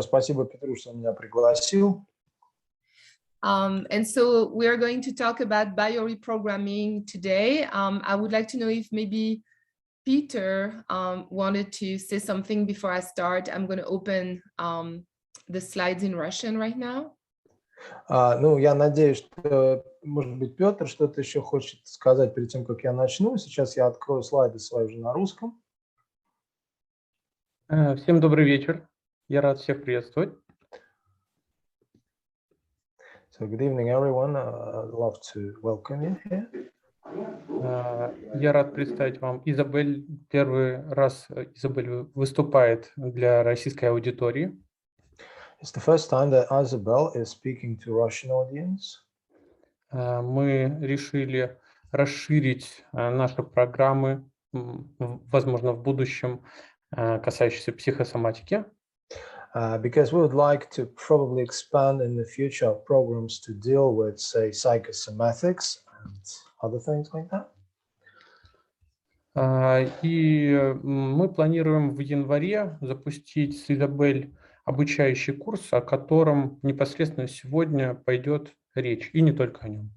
Спасибо, Петру, что меня пригласил. And so we are going to talk about bioreprogramming today. I would like to know if maybe Peter wanted to say something before I start. I'm going to open the slides in Russian right now. Ну, я надеюсь, что, может быть, Петр что-то еще хочет сказать перед тем, как я начну. Сейчас я открою слайды свои уже на русском. Всем добрый вечер. Я рад всех приветствовать. So, good evening, everyone. I'd love to welcome you here. Я рад представить вам Изабель. Первый раз Изабель выступает для российской аудитории. It's the first time that Isabel is speaking to Russian audience. Мы решили расширить наши программы, возможно, в будущем, касающиеся психосоматики. Because we would like to probably expand in the future programs to deal with, say, psychosomatics and other things like that. И мы планируем в январе запустить с Изабель обучающий курс, о котором непосредственно сегодня пойдет речь, и не только о нем.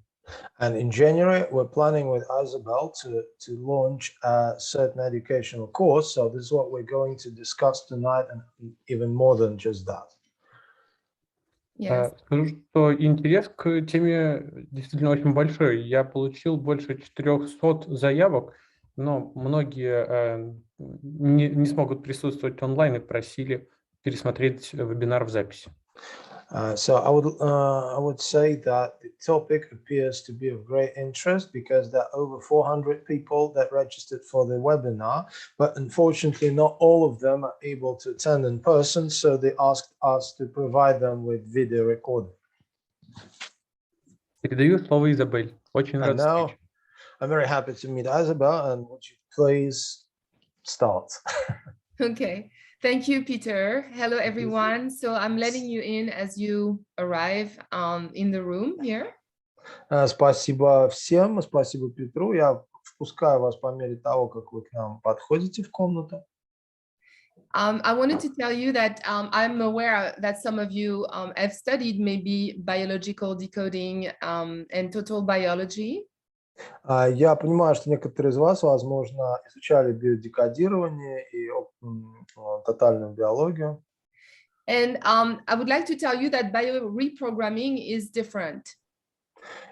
And in January, we're planning with Isabel to launch a certain educational course. So this is what we're going to discuss tonight, and even more than just that. Yes. Скажу, что интерес к теме действительно очень большой. Я получил больше 400 заявок, но многие не смогут присутствовать онлайн и просили пересмотреть вебинар в записи. So I would say that the topic appears to be of great interest because there are over 400 people that registered for the webinar, but unfortunately not all of them are able to attend in person, so they asked us to provide them with video recording. Передаю слово Изабель. Очень рад And now встрече. I'm very happy to meet Isabel, and would you please start? Okay. Thank you, Peter. Hello, everyone. So I'm letting you in as you arrive in the room here. Спасибо всем, спасибо Петру. Я впускаю вас по мере того, как вы к нам подходите в комнату. I wanted to tell you that I'm aware that some of you have studied maybe biological decoding and total biology. Я понимаю, что некоторые из вас, возможно, изучали биодекодирование и тотальную биологию. And I would like to tell you that bioreprogramming is different.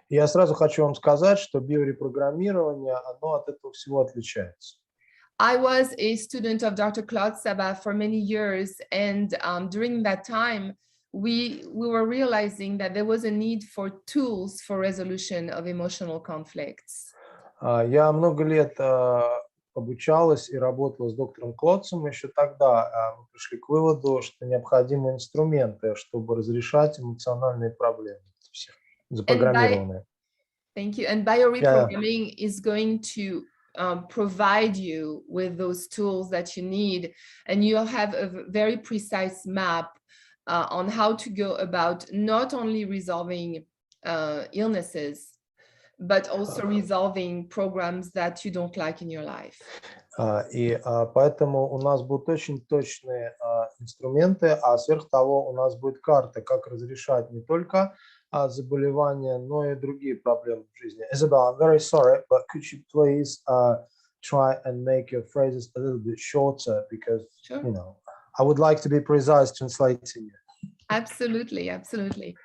Я сразу хочу вам сказать, что биорепрограммирование, оно от этого всего отличается. I was a student of Dr. Claude Sabat for many years, and during that time, we were realizing that there was a need for tools for resolution of emotional conflicts. Я много лет обучалась и работала с доктором Клодсом. Еще тогда мы пришли к выводу, что необходимы инструменты, чтобы разрешать эмоциональные проблемы, все запрограммированные. Thank you. And bioreprogramming is going to provide you with those tools that you need, and you'll have a very precise map on how to go about not only resolving illnesses, but also resolving programs that you don't like in your life. И поэтому у нас будут очень точные инструменты, а сверх того у нас будет карта, как разрешать не только заболевания, но и другие проблемы в жизни. Isabel, I'm very sorry, but could you please try and make your phrases a little bit shorter, because Sure. you know, I would like to be precise translating you. Absolutely, absolutely.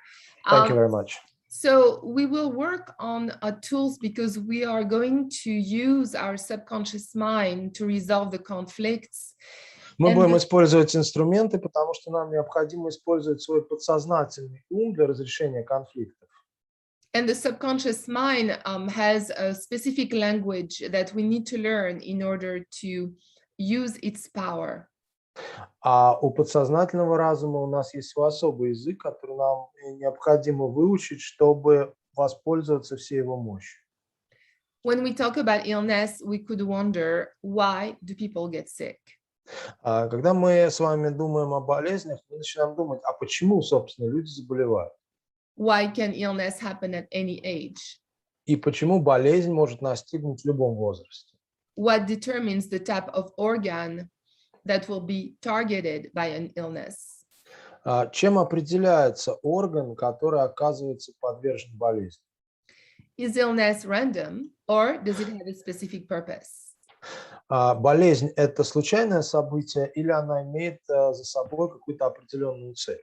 Thank you very much. So we will work on tools because we are going to use our subconscious mind to resolve the conflicts. Мы будем использовать инструменты, потому что нам необходимо использовать свой подсознательный ум для разрешения конфликтов. And the subconscious mind has a specific language that we need to learn in order to use its power. А у подсознательного разума у нас есть свой особый язык, который нам необходимо выучить, чтобы воспользоваться всей его мощью. When we talk about illness, we could wonder, why do people get sick? Когда мы с вами думаем о болезнях, мы начинаем думать, а почему, собственно, люди заболевают? Why can illness happen at any age? И почему болезнь может настигнуть в любом возрасте? What determines the type of organ that will be targeted by an illness? Чем определяется орган, который оказывается подвержен болезни? Is illness random or does it have a specific purpose? Болезнь – это случайное событие или она имеет за собой какую-то определенную цель?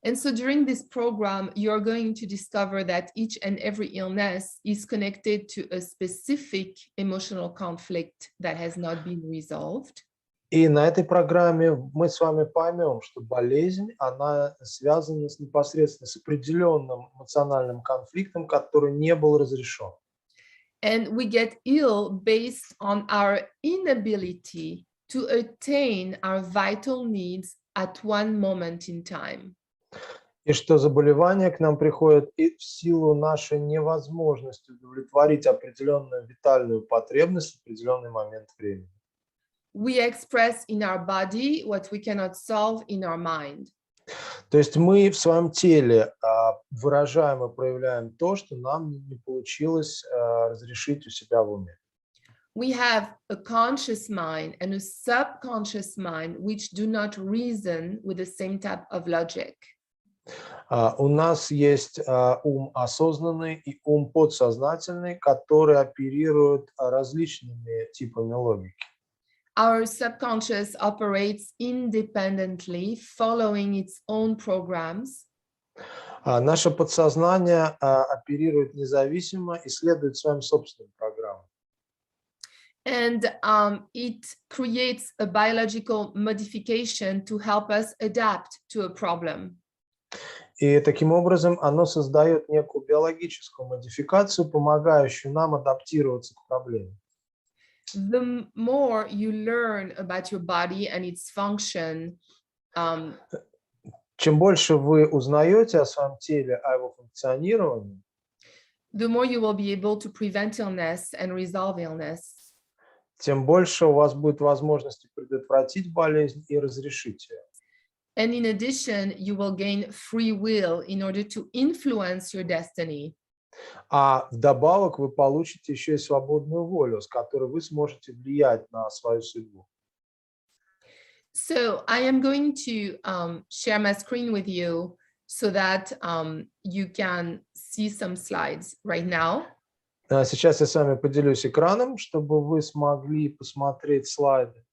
And so during this program, you're going to discover that each and every illness is connected to a specific emotional conflict that has not been resolved. И на этой программе мы с вами поймем, что болезнь, она связана непосредственно с определенным эмоциональным конфликтом, который не был разрешен. And we get ill based on our inability to attain our vital needs at one moment in time. И что заболевание к нам приходит и в силу нашей невозможности удовлетворить определенную витальную потребность в определенный момент времени. We express in our body what we cannot solve in our mind. То есть мы в своем теле выражаем и проявляем то, что нам не получилось разрешить у себя в уме. We have a conscious mind and a subconscious mind which do not reason with the same type of logic. У нас есть ум осознанный и ум подсознательный, которые оперируют различными типами логики. Our subconscious operates independently, following its own programs. Наше подсознание оперирует независимо и следует своим собственным программам. And it creates a biological modification to help us adapt to a problem. И таким образом оно создает некую биологическую модификацию, помогающую нам адаптироваться к проблеме. The more you learn about your body and its function, чем больше вы узнаете о своем теле, о его функционировании, the more you will be able to prevent illness and resolve illness. тем больше у вас будет возможности предотвратить болезнь и разрешить ее. And in addition, you will gain free will in order to influence your destiny. А вдобавок вы получите еще и свободную волю, с которой вы сможете влиять на свою судьбу. So I am going to share my screen with you so that you can see some slides right now. Сейчас я с вами поделюсь экраном, чтобы вы смогли посмотреть слайды.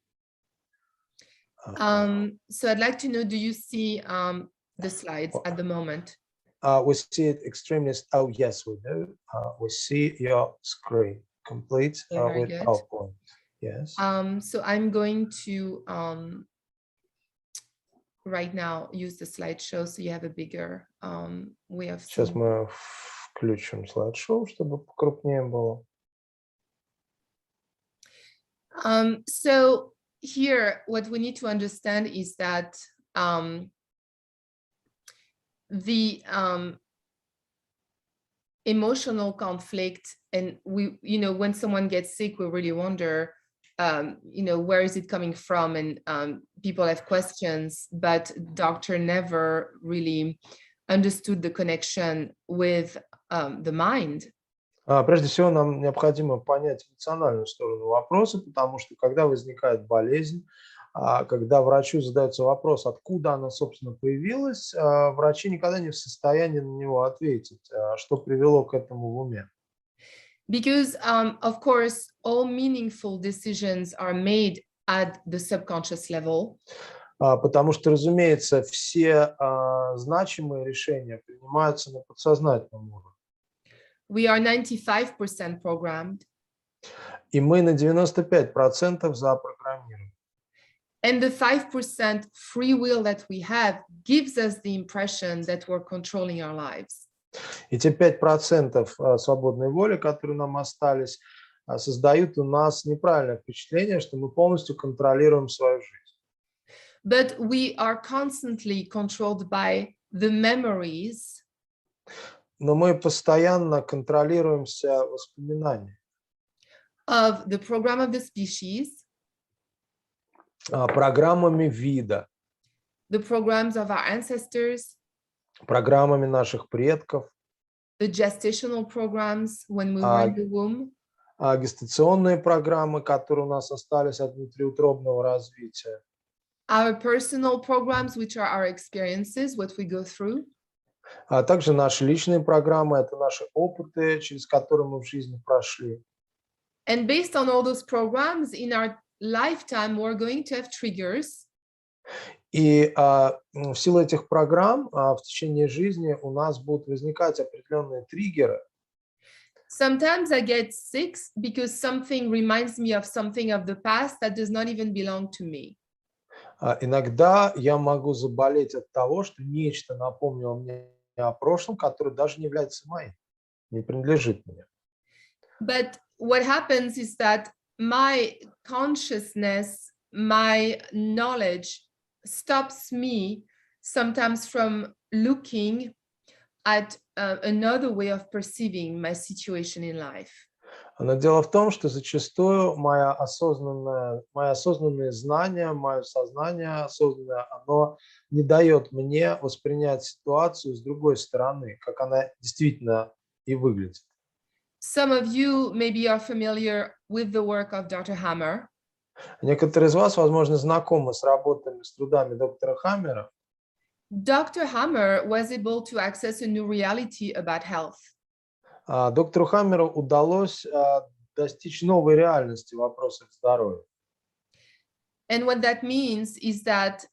So I'd like to know, do you see the slides at the moment? We see it extremely. Oh, yes, we do. We see your screen complete Very with good. PowerPoint. Yes. So I'm going to right now use the slideshow so you have a bigger way of Сейчас seeing. мы включим слайд-шоу, чтобы покрупнее было. So here, what we need to understand is that the emotional conflict, and we, when someone gets sick, we really wonder, where is it coming from? And people have questions, but doctor never really understood the connection with the mind. Прежде всего, нам необходимо понять эмоциональную сторону вопроса, потому что когда возникает болезнь, когда врачу задается вопрос, откуда она, собственно, появилась, врачи никогда не в состоянии на него ответить, что привело к этому в уме. Because, of course, all meaningful decisions are made at the subconscious level. Потому что, разумеется, все значимые решения принимаются на подсознательном уровне. We are 95% programmed. И мы на 95% запрограммированы. And the 5% free will that we have gives us the impression that we're controlling our lives. И те 5% свободной воли, которые нам остались, создают у нас неправильное впечатление, что мы полностью контролируем свою жизнь. But we are constantly controlled by the memories. Но мы постоянно контролируемся воспоминаниями. Of the program of the species. Программами вида. The programs of our ancestors. Программами наших предков. The gestational programs when we were in the womb. Гестационные программы, которые у нас остались от внутриутробного развития. our personal programs, which are our experiences, what we go through. А также наши личные программы, это наши опыты, через которые мы в жизни прошли. And based on all those programs, in our lifetime, we're going to have triggers. И в силу этих программ в течение жизни у нас будут возникать определенные триггеры. Sometimes I get sick because something reminds me of something of the past that does not even belong to me. Иногда я могу заболеть от того, что нечто напомнило мне о прошлом, которое даже не является моим, не принадлежит мне. But what happens is that my consciousness, my knowledge stops me sometimes from looking at another way of perceiving my situation in life. Но дело в том, что зачастую мое осознанное знание, мое сознание осознанное, оно не дает мне воспринять ситуацию с другой стороны, как она действительно и выглядит. Some of you maybe are familiar with the work of Dr. Hammer. Некоторые из вас, возможно, знакомы с работами, с трудами доктора Хаммера. Dr. Hammer was able to access a new reality about health. Доктору Хаммеру удалось достичь новой реальности в вопросах здоровья. And what that means is that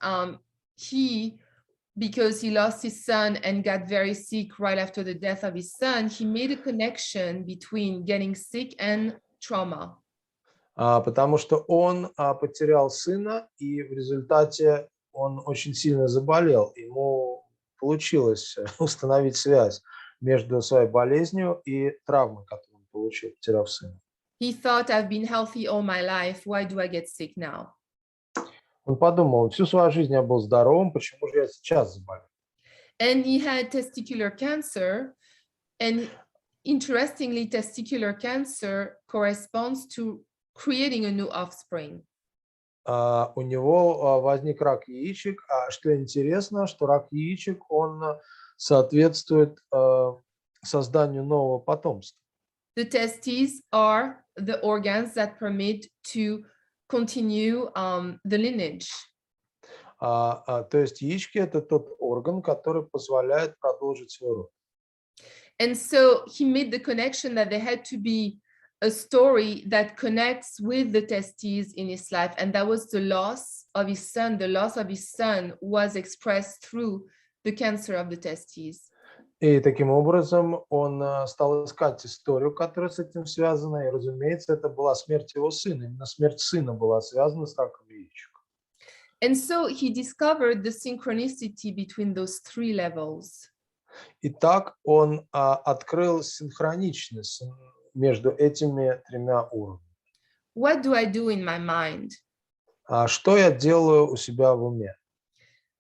because he lost his son and got very sick right after the death of his son, he made a connection between getting sick and trauma. Потому что он потерял сына, и в результате он очень сильно заболел. Ему получилось установить связь между своей болезнью и травмой, которую он получил, потеряв сына. He thought, I've been healthy all my life. Why do I get sick now? Он подумал, всю свою жизнь я был здоровым, почему же я сейчас заболел? And he had testicular cancer. And interestingly, testicular cancer corresponds to creating a new offspring. У него возник рак яичек. Что интересно, что рак яичек, он соответствует созданию нового потомства. The testes are the organs that permit to continue the lineage. То есть яички – это тот орган, который позволяет продолжить свой род. And so he made the connection that there had to be a story that connects with the testes in his life, and that was the loss of his son. The loss of his son was expressed through the cancer of the testes. И таким образом он стал искать историю, которая с этим связана, и, разумеется, это была смерть его сына. Именно смерть сына была связана с раком яичек. And so he discovered the synchronicity between those three levels. Итак, он открыл синхроничность между этими тремя уровнями. What do I do in my mind? Что я делаю у себя в уме?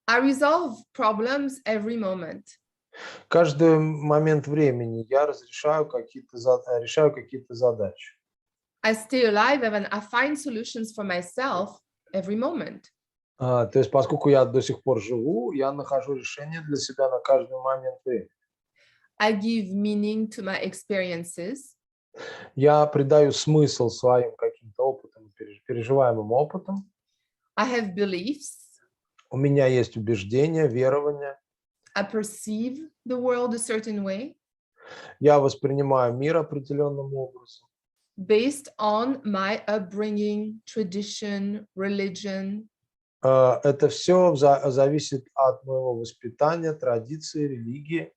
I resolve problems every moment. Каждый момент времени я решаю какие-то задачи. I stay alive and I find solutions for myself every moment. То есть, поскольку я до сих пор живу, я нахожу решение для себя на каждый момент времени. I give meaning to my experiences. Я придаю смысл своим каким-то опытам, переживаемым опытам. I have beliefs. У меня есть убеждения, верования. I perceive the world a certain way. Я воспринимаю мир определенным образом. Based on my upbringing, tradition, religion. Это все зависит от моего воспитания, традиции, религии.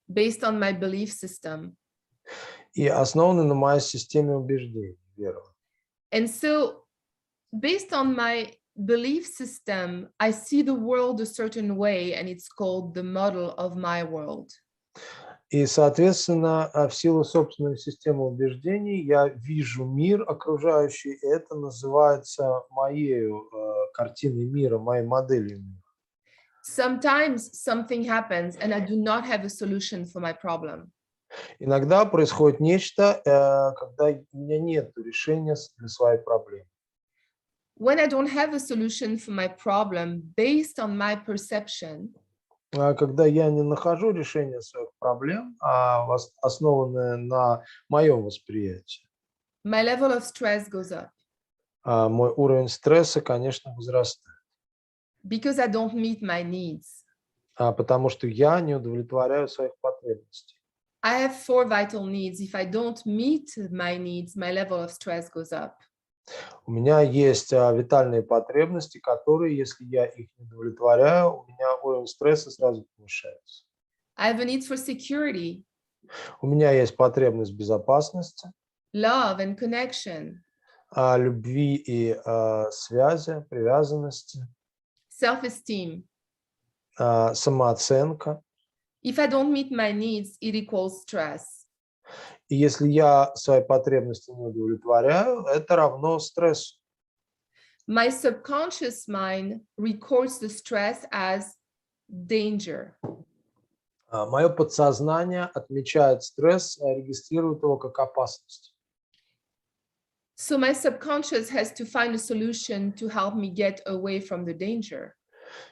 Based on my belief system. И основаны на моей системе убеждений, верования. And so, based on my belief system, I see the world a certain way, and it's called the model of my world. И, соответственно, в силу собственной системы убеждений я вижу мир окружающий, и это называется моей картиной мира, моей моделью мира. Sometimes something happens, and I do not have a solution for my problem. Иногда происходит нечто, когда у меня нет решения для своей проблемы. When I don't have a solution for my problem based on my perception, когда я не нахожу решения своих проблем, основанные на моем восприятии, my level of stress goes up. мой уровень стресса, конечно, возрастает. because I don't meet my needs. Потому что я не удовлетворяю своих потребностей. I have 4 vital needs. If I don't meet my needs, my level of stress goes up. У меня есть витальные потребности, которые, если я их не удовлетворяю, у меня уровень стресса сразу повышается. I have a need for security, У меня есть потребность в безопасности, love and connection, любви и связи, привязанности, self-esteem. самооценка. If I don't meet my needs, it equals stress. И если я свои потребности не удовлетворяю, это равно стрессу. My subconscious mind records the stress as danger. Мое подсознание отмечает стресс, регистрирует его как опасность. So my subconscious has to find a solution to help me get away from the danger.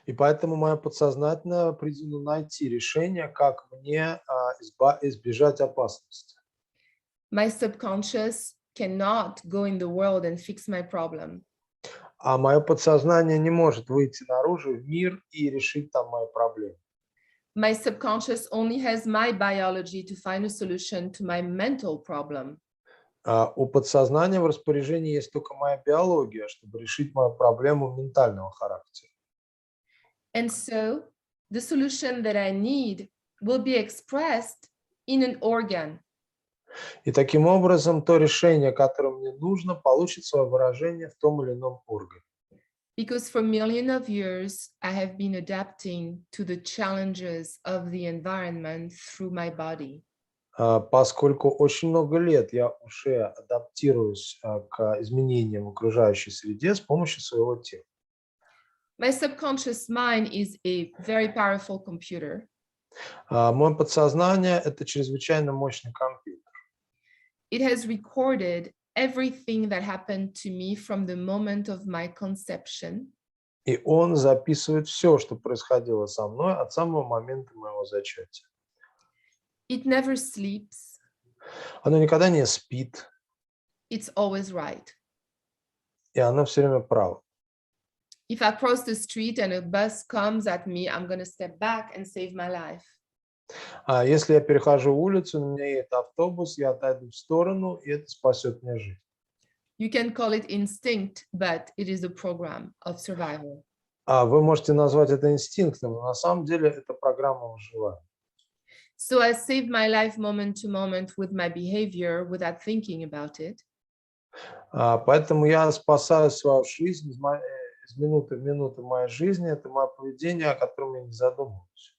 И поэтому мое подсознательное призвано найти решение, как мне избежать опасности. My subconscious cannot go in the world and fix my problem. А мое подсознание не может выйти наружу в мир и решить там мои проблемы. My subconscious only has my biology to find a solution to my mental problem. У подсознания в распоряжении есть только моя биология, чтобы решить мою проблему ментального характера. And so the solution that I need will be expressed in an organ. И таким образом то решение, которое мне нужно, получит свое выражение в том или ином органе. Because for millions of years, I have been adapting to the challenges of the environment through my body. Поскольку очень много лет я уже адаптируюсь к изменениям в окружающей среде с помощью своего тела. My subconscious mind is a very powerful computer. Мое подсознание – это чрезвычайно мощный компьютер. It has recorded everything that happened to me from the moment of my conception. И он записывает все, что происходило со мной от самого момента моего зачатия. It never sleeps. Оно никогда не спит, It's always right. и оно все время право. If I cross the street and a bus comes at me, I'm going to step back and save my life. Если я перехожу улицу, на меня едет автобус, я отойду в сторону, и это спасет мне жизнь. You can call it instinct, but it is a program of survival. Вы можете назвать это инстинктом, но на самом деле это программа выживания. So I save my life moment to moment with my behavior without thinking about it. Поэтому я спасаю свою жизнь из минуты в минуту моей жизни. Это мое поведение, о котором я не задумываюсь.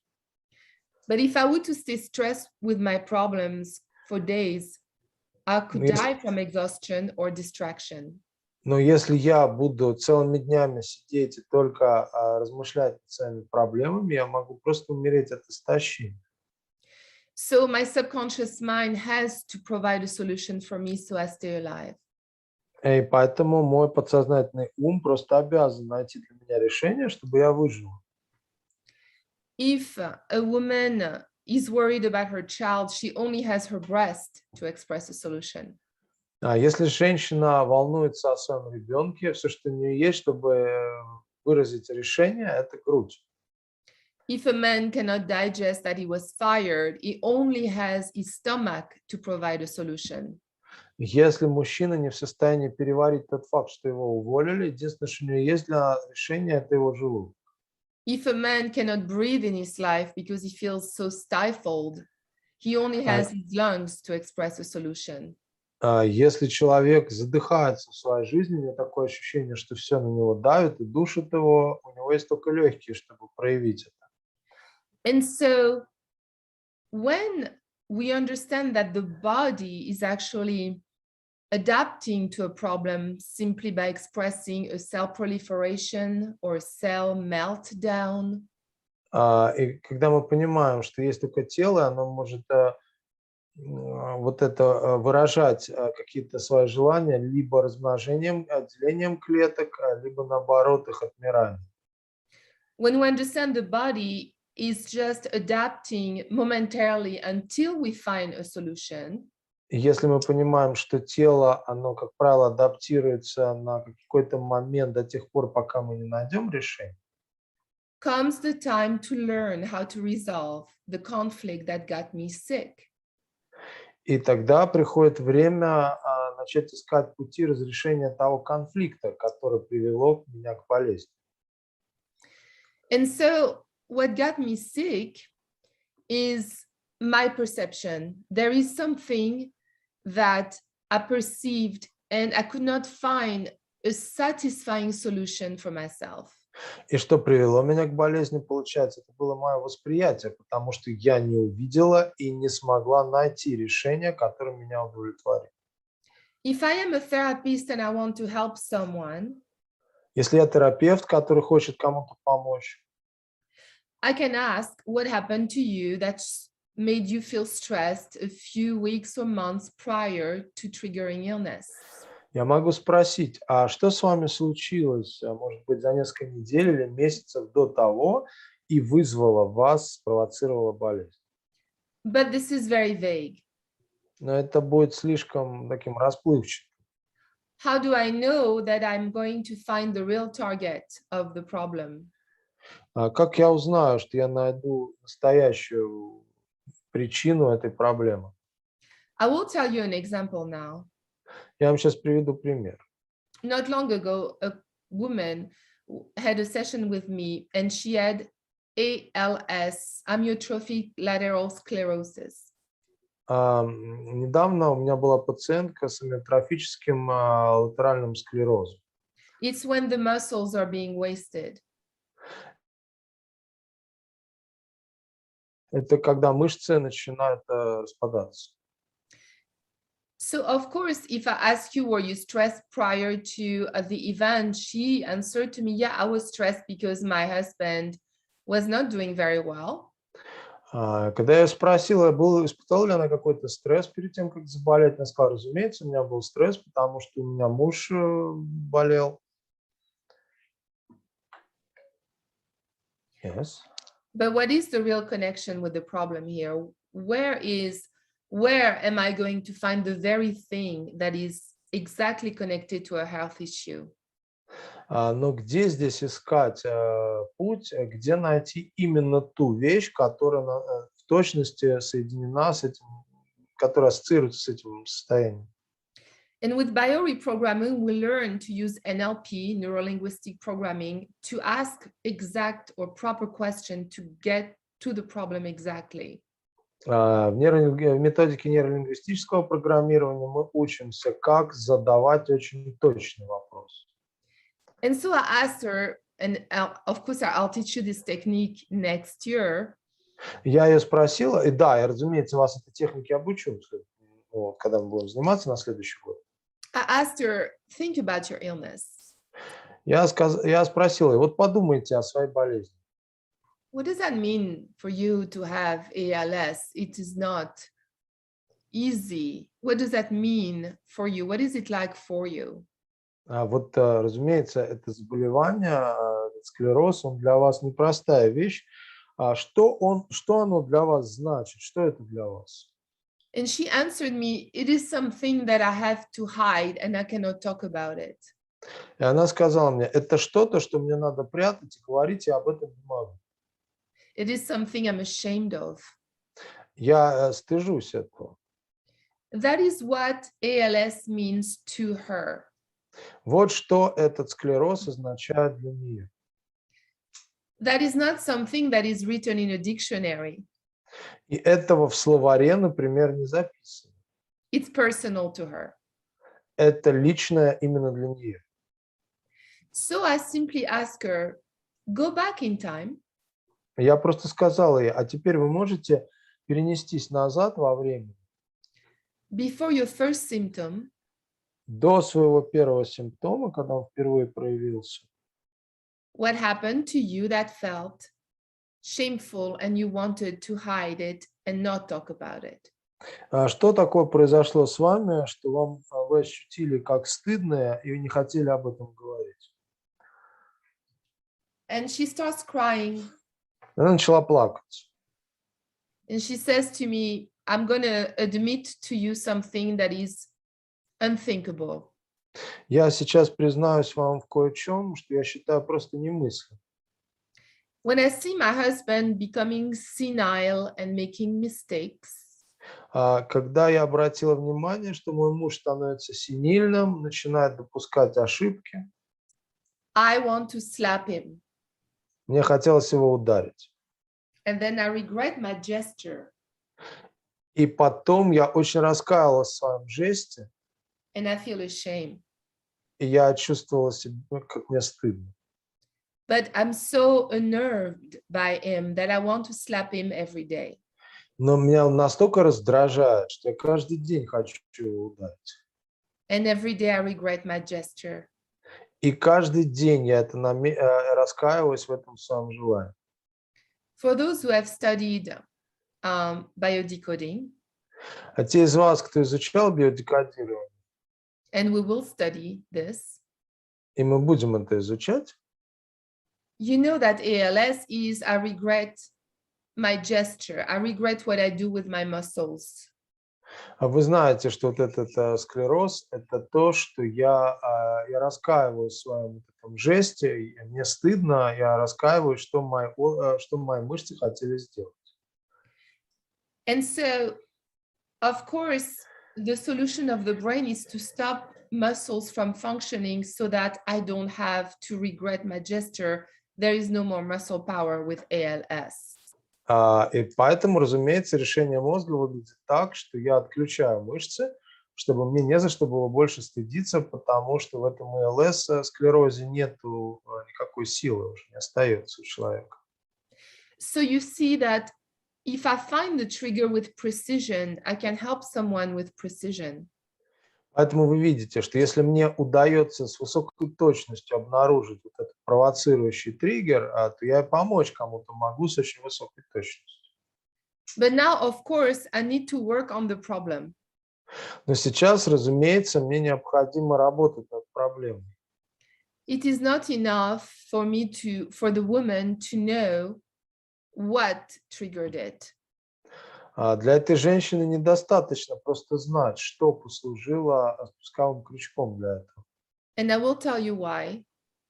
But if I were to stay stressed with my problems for days, I could die from exhaustion or distraction. Но если я буду целыми днями сидеть и только размышлять над своими проблемами, я могу просто умереть от истощения. So my subconscious mind has to provide a solution for me so I stay alive. И поэтому мой подсознательный ум просто обязан найти для меня решение, чтобы я выжил. If a woman is worried about her child, she only has her breast to express a solution. Если женщина волнуется о своем ребенке, все, что у нее есть, чтобы выразить решение, это грудь. If a man cannot digest that he was fired, he only has his stomach to provide a solution. Если мужчина не в состоянии переварить тот факт, что его уволили, единственное, что у него есть для решения, это его желудок. If a man cannot breathe in his life because he feels so stifled, he only has his lungs to express a solution. Если человек задыхается в своей жизни, у него такое ощущение, что все на него давит и душит его, у него есть только легкие, чтобы проявить это. And so when we understand that the body is actually adapting to a problem simply by expressing a cell proliferation or a cell meltdown. И когда мы понимаем, что есть только тело, оно может выражать какие-то свои желания либо размножением, делением клеток, либо наоборот их отмиранием. When we understand the body is just adapting momentarily until we find a solution. Если мы понимаем, что тело, оно, как правило, адаптируется на какой-то момент до тех пор, пока мы не найдем решение. comes the time to learn how to resolve the conflict that got me sick. И тогда приходит время начать искать пути разрешения того конфликта, который привело меня к болезни. And so what got me sick is my perception. There is something that I perceived and I could not find a satisfying solution for myself. И что привело меня к болезни, получается, это было мое восприятие, потому что я не увидела и не смогла найти решение, которое меня удовлетворит. If I am a therapist and I want to help someone, Если я терапевт, который хочет кому-то помочь, I can ask what happened to you that made you feel stressed a few weeks or months prior to triggering illness. я могу спросить, а что с вами случилось, может быть, за несколько недель или месяцев до того и вызвало вас, спровоцировало болезнь? But this is very vague. Но это будет слишком таким расплывчатым. How do I know that I'm going to find the real target of the problem? Как я узнаю, что я найду настоящую причину этой проблемы? I will tell you an example now. Я вам сейчас приведу пример. Not long ago, a woman had a session with me and she had ALS, amyotrophic lateral sclerosis. Недавно у меня была пациентка с амиотрофическим латеральным склерозом. It's when the muscles are being wasted. Это когда мышцы начинают распадаться. So of course, if I ask you, were you stressed prior to the event, she answered to me, yeah, I was stressed because my husband was not doing very well. Когда я спросила, испытала ли она какой-то стресс перед тем, как заболеть, она сказала, разумеется, у меня был стресс, потому что у меня муж болел. Yes. But what is the real connection with the problem here? Where am I going to find the very thing that is exactly connected to a health issue? Но где здесь искать путь, где найти именно ту вещь, которая в точности соединена с этим, которая ассоциируется с этим состоянием? And with bioreprogramming, we learn to use NLP, neuro-linguistic programming, to ask exact or proper question to get to the problem exactly. В методике нейролингвистического программирования мы учимся, как задавать очень точный вопрос. And so I asked her, and of course I'll teach you this technique next year. Я ее спросила, и да, я, разумеется, вас этой технике обучу, когда мы будем заниматься на следующий год. I asked her, think about your illness. Я спросила, вот подумайте о своей болезни. What does that mean for you to have ALS? It is not easy. What does that mean for you? What is it like for you? Вот, разумеется, это заболевание, склероз, он для вас непростая вещь. Что оно для вас значит? Что это для вас? And she answered me, it is something that I have to hide and I cannot talk about it. И она сказала мне, это что-то, что мне надо прятать, и говорить я об этом не могу. It is something I'm ashamed of. Я стыжусь этого. That is what ALS means to her. Вот что этот склероз означает для нее. That is not something that is written in a dictionary. И этого в словаре, например, не записано. It's personal to her. Это личное именно для нее. So I simply ask her, go back in time. Я просто сказала ей, а теперь вы можете перенестись назад во времени. Before your first symptom, До своего первого симптома, когда он впервые проявился. what happened to you that felt shameful and you wanted to hide it and not talk about it? Что такое произошло с вами, что вы ощутили как стыдное и не хотели об этом говорить? And she starts crying. Она начала плакать. And she says to me, I'm going to admit to you something that is unthinkable. Я сейчас признаюсь вам в кое-чем, что я считаю просто немыслимым. When I see my husband becoming senile and making mistakes, Когда я обратила внимание, что мой муж становится сенильным, начинает допускать ошибки, I want to slap him. мне хотелось его ударить. And then I regret my gesture. И потом я очень раскаялась в своем жесте, And I feel ashamed. и я чувствовала себя, как мне стыдно. But I'm so unnerved by him that I want to slap him every day. Но меня он настолько раздражает, что я каждый день хочу его ударить. And every day I regret my gesture. И каждый день я раскаиваюсь в этом своем желании. For those who have studied biodecoding, А те из вас, кто изучал биодекодирование, and we will study this, и мы будем это изучать, you know that ALS is I regret my gesture. I regret what I do with my muscles. вы знаете, что вот этот склероз – это то, что я раскаиваюсь в своем вот этом жесте, и мне стыдно, я раскаиваюсь, что мои мышцы хотели сделать. And so, of course, the solution of the brain is to stop muscles from functioning so that I don't have to regret my gesture. There is no more muscle power with ALS. И поэтому, разумеется, решение мозга выглядит так, что я отключаю мышцы, чтобы мне не за что было больше стыдиться, потому что в этом АЛС склерозе нету никакой силы уже, не остается у человека. So you see that if I find the trigger with precision, I can help someone with precision. Поэтому вы видите, что если мне удается с высокой точностью обнаружить вот этот провоцирующий триггер, то я помочь кому-то могу с очень высокой точностью. But now, of course, I need to work on the problem. Но сейчас, разумеется, мне необходимо работать над проблемой. It is not enough for the woman to know what triggered it. Для этой женщины недостаточно просто знать, что послужило спусковым крючком для этого. And I will tell you why.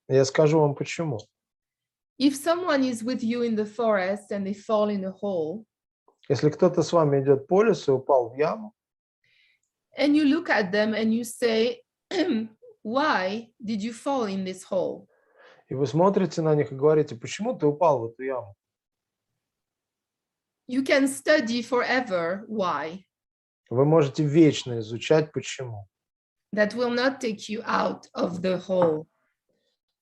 Я скажу вам почему. If someone is with you in the forest and they fall in a hole, Если кто-то с вами идет по лесу и упал в яму, and you look at them and you say, why did you fall in this hole? и вы смотрите на них и говорите, почему ты упал в эту яму? You can study forever why. Вы можете вечно изучать почему. That will not take you out of the hole.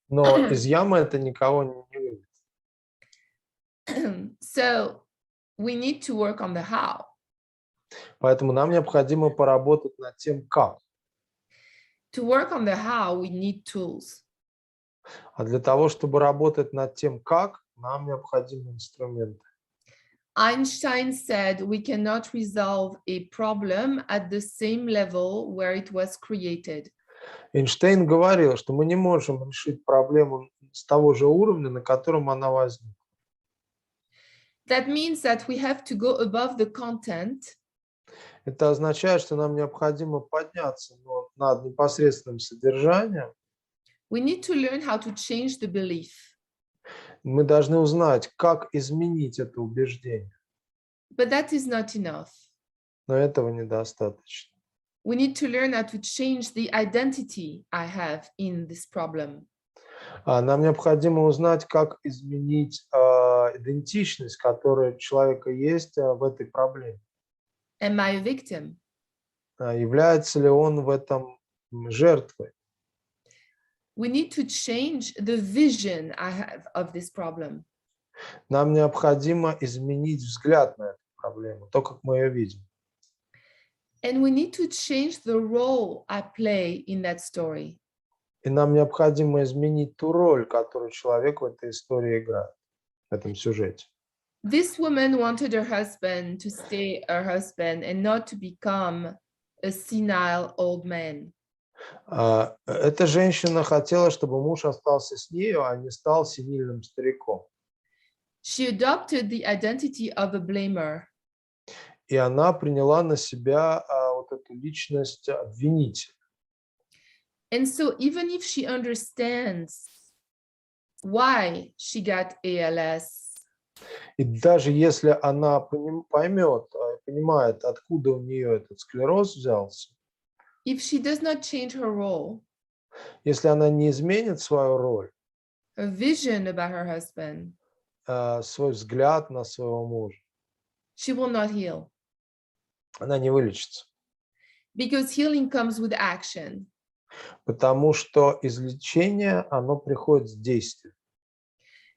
Но из ямы это никого не выведет. So we need to work on the how. Поэтому нам необходимо поработать над тем, как. To work on the how, we need tools. А для того, чтобы работать над тем, как, нам необходимы инструменты. Einstein said we cannot resolve a problem at the same level where it was created. Эйнштейн говорил, что мы не можем решить проблему с того же уровня, на котором она возникла. That means that we have to go above the content. Это означает, что нам необходимо подняться над непосредственным содержанием. We need to learn how to change the belief. Мы должны узнать, как изменить это убеждение. But that is not enough. Но этого недостаточно. We need to learn how to change the identity I have in this problem. Нам необходимо узнать, как изменить идентичность, которая у человека есть в этой проблеме. Am I a victim? Является ли он в этом жертвой? We need to change the vision I have of this problem. Нам необходимо изменить взгляд на эту проблему, то, как мы ее видим. And we need to change the role I play in that story. И нам необходимо изменить ту роль, которую человек в этой истории играет, в этом сюжете. This woman wanted her husband to stay her husband and not to become a senile old man. Эта женщина хотела, чтобы муж остался с нею, а не стал сенильным стариком. She adopted the identity of a blamer. И она приняла на себя вот эту личность обвинителя. And so even if she understands why she got ALS, И даже если она поймет, понимает, откуда у нее этот склероз взялся, if she does not change her role, если она не изменит свою роль, her vision about her husband, свой взгляд на своего мужа, she will not heal. она не вылечится. Because healing comes with action. Потому что излечение, оно приходит с действием.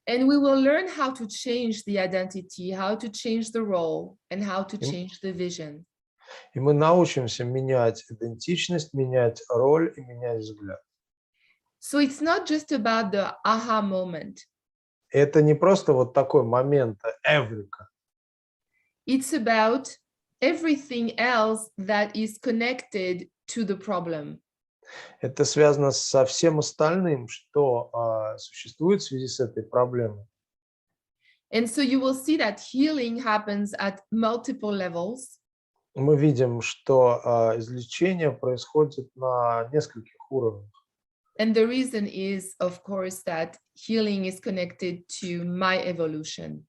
And we will learn how to change the identity, how to change the role, and how to change the vision. И мы научимся менять идентичность, менять роль и менять взгляд. So it's not just about the aha moment. Это не просто вот такой момент эврика. It's about everything else that is connected to the problem. Это связано со всем остальным, что существует в связи с этой проблемой. And so you will see that healing happens at multiple levels. Мы видим, что излечение происходит на нескольких уровнях. And the reason is, of course, that healing is connected to my evolution.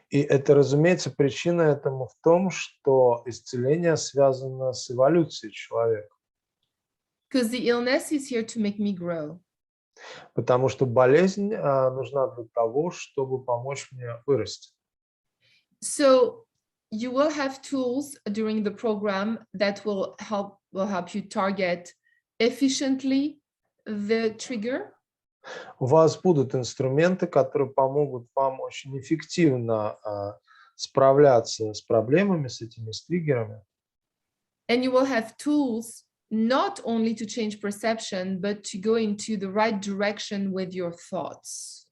И это, разумеется, причина этому в том, что исцеление связано с эволюцией человека. Because the illness is here to make me grow. Потому что болезнь нужна для того, чтобы помочь мне вырасти. So you will have tools during the program that will help you target efficiently the trigger. У вас будут инструменты, которые помогут вам очень эффективно справляться с проблемами, с этими триггерами. And you will have tools not only to change perception, but to go into the right direction with your thoughts.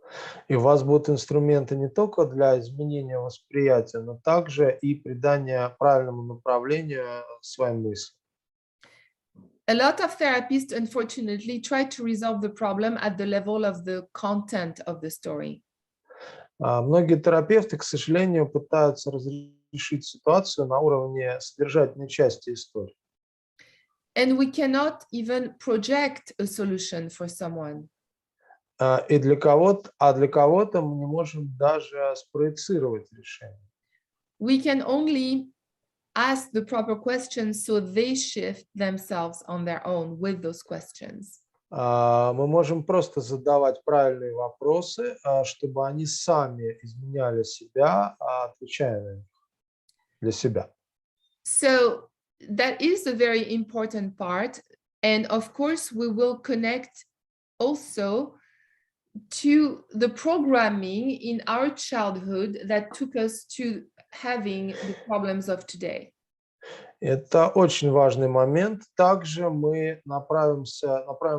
И у вас будут инструменты не только для изменения восприятия, но также и придания правильному направлению своим мыслям. A lot of therapists, unfortunately, try to resolve the problem at the level of the content of the story. Многие терапевты, к сожалению, пытаются разрешить ситуацию на уровне содержательной части истории. And we cannot even project a solution for someone. И для кого-то мы не можем даже спроецировать решение. We can only ask the proper questions so they shift themselves on their own with those questions. Мы можем просто задавать правильные вопросы, чтобы они сами изменяли себя, отвечая на них для себя. So that is a very important part. And of course, we will connect also to the programming in our childhood that took us to having the problems of today. Это очень важный момент. Также мы направим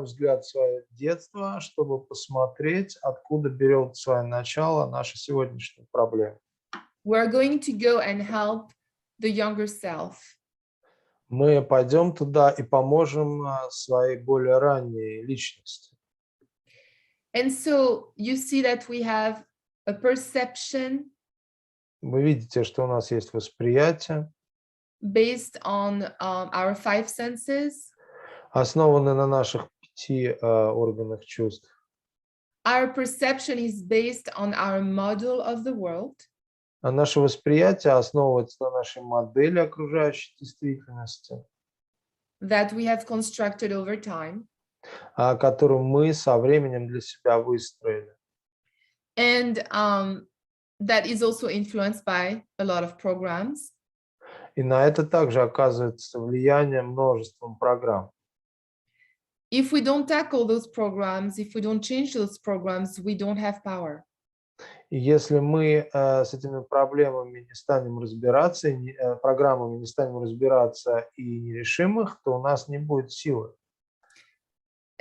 взгляд в свое детство, чтобы посмотреть, откуда берет свое начало наша сегодняшняя проблема. We're going to go and help the younger self. Мы пойдем туда и поможем своей более ранней личности. And so you see that we have a perception Вы видите, что у нас есть восприятие, based on our five senses. основанное на наших 5 органах чувств. Our perception is based on our model of the world. А наше восприятие основывается на нашей модели окружающей действительности, That we have constructed over time. которую мы со временем для себя выстроили. And that is also influenced by a lot of programs. И на это также оказывается влияние множеством программ. If we don't tackle those programs, if we don't change those programs, we don't have power. И если мы с этими проблемами не станем разбираться, программами не станем разбираться и не решим их, то у нас не будет силы.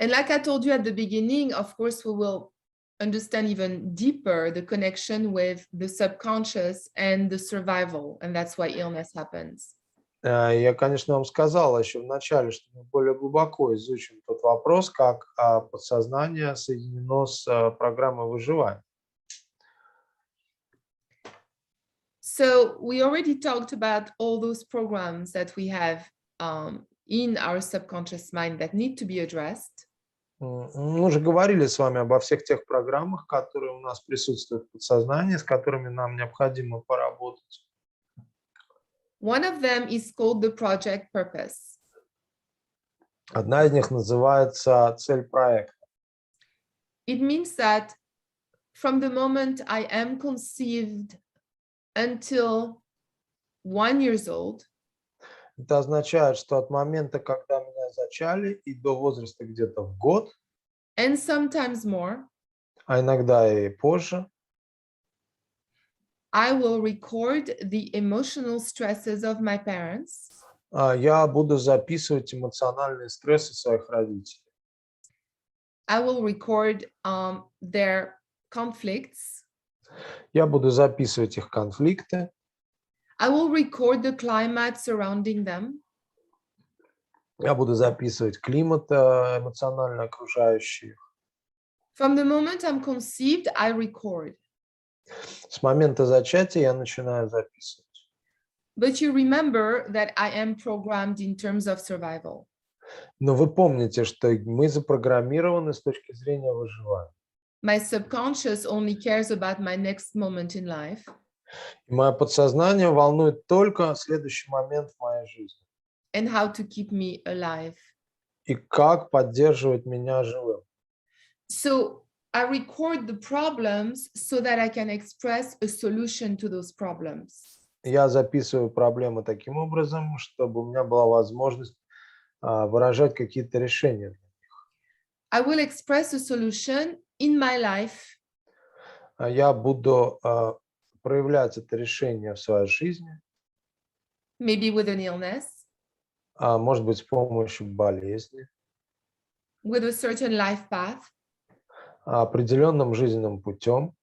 And like I told you at the beginning, of course, we will understand even deeper the connection with the subconscious and the survival, and that's why illness happens. Я, конечно, вам сказал еще в начале, что мы более глубоко изучим тот вопрос, как подсознание соединено с программой выживания. So we already talked about all those programs that we have in our subconscious mind that need to be addressed. Мы уже говорили с вами обо всех тех программах, которые у нас присутствуют в подсознании, с которыми нам необходимо поработать. One of them is called the project purpose. Одна из них называется цель проекта. It means that from the moment I am conceived until 1 year old, Это означает, что от момента, когда меня зачали, и до возраста где-то в год, and sometimes more, а иногда и позже, I will record the emotional stresses of my parents. я буду записывать эмоциональные стрессы своих родителей. I will record their conflicts. Я буду записывать их конфликты. I will record the climate surrounding them. Я буду записывать климат эмоционально окружающий. From the moment I'm conceived, I record. С момента зачатия я начинаю записывать. But you remember that I am programmed in terms of survival. Но вы помните, что мы запрограммированы с точки зрения выживания. My subconscious only cares about my next moment in life. И мое подсознание волнует только следующий момент в моей жизни. And how to keep me alive. И как поддерживать меня живым. So I record the problems so that I can express a solution to those problems. Я записываю проблемы таким образом, чтобы у меня была возможность выражать какие-то решения. I will express a solution in my life. Я буду проявлять это решение в своей жизни. Maybe with an illness. Может быть, с помощью болезни. With a certain life path. Определенным жизненным путем.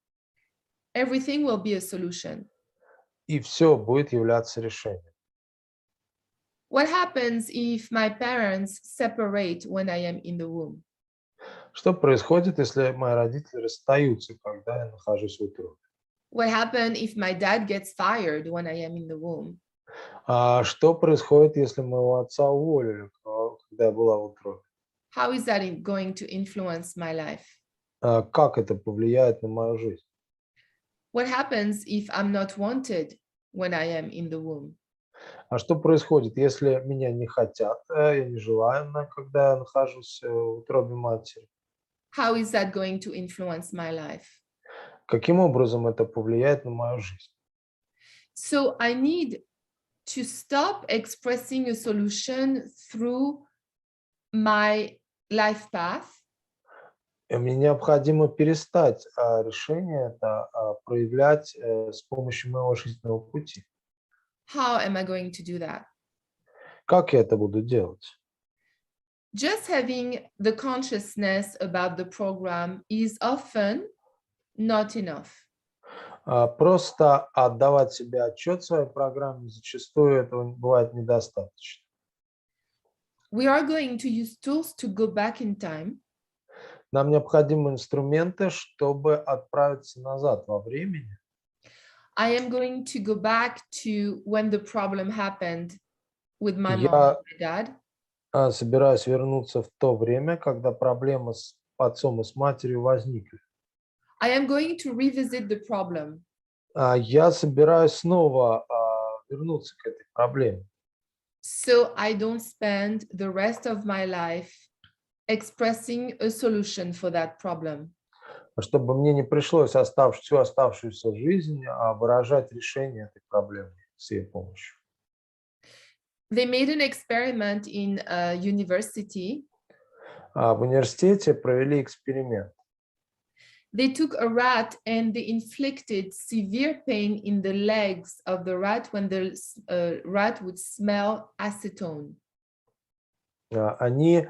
Everything will be a solution. И все будет являться решением. What happens if my parents separate when I am in the womb? Что происходит, если мои родители расстаются, когда я нахожусь в утробе? What happens if my dad gets fired when I am in the womb? Что происходит, если моего отца уволили, когда я была в утробе? How is that going to influence my life? Как это повлияет на мою жизнь? What happens if I'm not wanted when I am in the womb? Что происходит, если меня не хотят, я не желаю, когда я нахожусь в утробе матери? How is that going to influence my life? Каким образом это повлияет на мою жизнь? So I need to stop expressing a solution through my life path. И мне необходимо перестать решение это проявлять с помощью моего жизненного пути. How am I going to do that? Как я это буду делать? Just having the consciousness about the program is often not enough. Просто отдавать себе отчет в своей программе, зачастую этого бывает недостаточно. We are going to use tools to go back in time. Нам необходимы инструменты, чтобы отправиться назад во времени. I am going to go back to when the problem happened with my mom Я and my dad. собираюсь вернуться в то время, когда проблемы с отцом и с матерью возникли. I am going to revisit the problem. Я собираюсь снова вернуться к этой проблеме. So I don't spend the rest of my life expressing a solution for that problem. Чтобы мне не пришлось всю оставшуюся жизнь выражать решение этой проблемы с ее помощью. They made an experiment in a university. В университете провели эксперимент. They took a rat and they inflicted severe pain in the legs of the rat when the rat would smell acetone. Они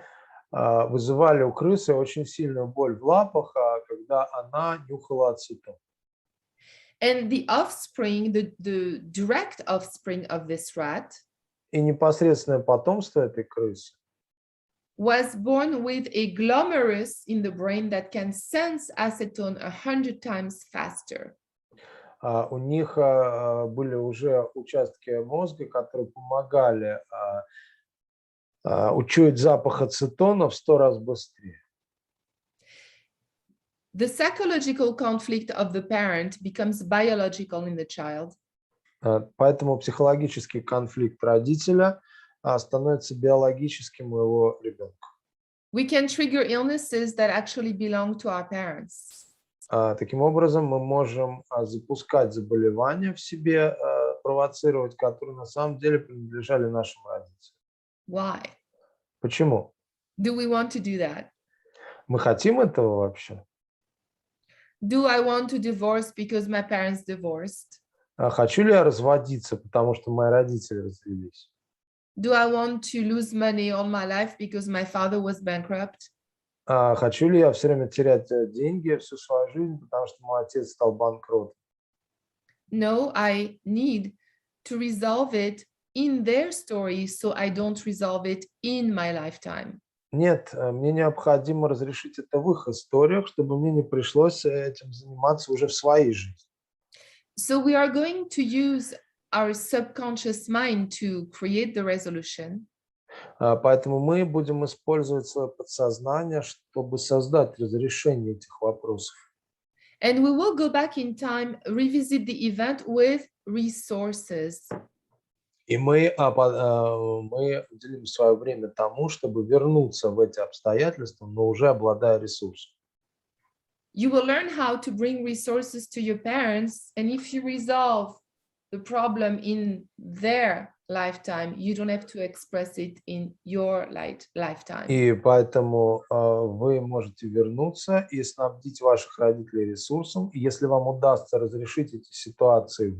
вызывали у крысы очень сильную боль в лапах, когда она нюхала ацетон. And the offspring, the direct offspring of this rat, И непосредственное потомство этой крысы was born with a glomerulus in the brain that can sense acetone 100 times faster. у них были уже участки мозга, которые помогали учуять запах ацетона в 100 раз быстрее. The psychological conflict of the parent becomes biological in the child. Поэтому психологический конфликт родителя становится биологическим у его ребенка. We can trigger illnesses that actually belong to our parents. Таким образом, мы можем запускать заболевания в себе, провоцировать, которые на самом деле принадлежали нашим родителям. Why? Почему? Do we want to do that? Мы хотим этого вообще? Do I want to divorce because my parents divorced? Хочу ли я разводиться, потому что мои родители развелись? Do I want to lose money all my life because my father was bankrupt? Хочу ли я все время терять деньги всю свою жизнь, потому что мой отец стал банкротом? No, I need to resolve it in their story so I don't resolve it in my lifetime. Нет, мне необходимо разрешить это в их историях, чтобы мне не пришлось этим заниматься уже в своей жизни. So we are going to use our subconscious mind to create the resolution. Поэтому мы будем использовать свое подсознание, чтобы создать разрешение этих вопросов. And we will go back in time, revisit the event with resources. И мы уделим свое время тому, чтобы вернуться в эти обстоятельства, но уже обладая ресурсом. You will learn how to bring resources to your parents, and if you resolve the problem in their lifetime, you don't have to express it in your lifetime. И поэтому вы можете вернуться и снабдить ваших родителей ресурсом. И если вам удастся разрешить эти ситуации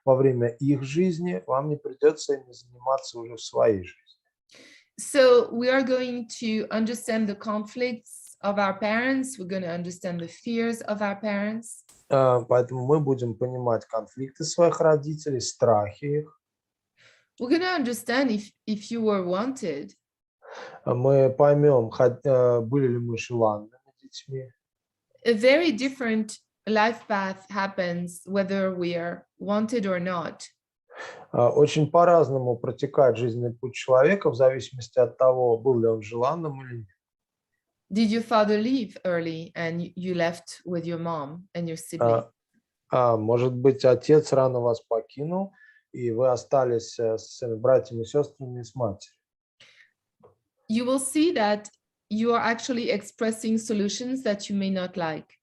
во время их жизни, вам не придется ими заниматься уже в своей жизни. So we are going to understand the conflicts of our parents. We're going to understand the fears of our parents. Поэтому мы будем понимать конфликты своих родителей, страхи их. We're going to understand if you were wanted. Мы поймем, были ли мы желанными детьми. A very different life path happens whether we are wanted or not. Очень по-разному протекает жизненный путь человека в зависимости от того, был ли он желанным или нет. Did your father leave early and you left with your mom and your sibling? Может быть, отец рано вас покинул, и вы остались с своими братьями и сестрами и с матерью. You will see that you are actually expressing solutions that you may not like.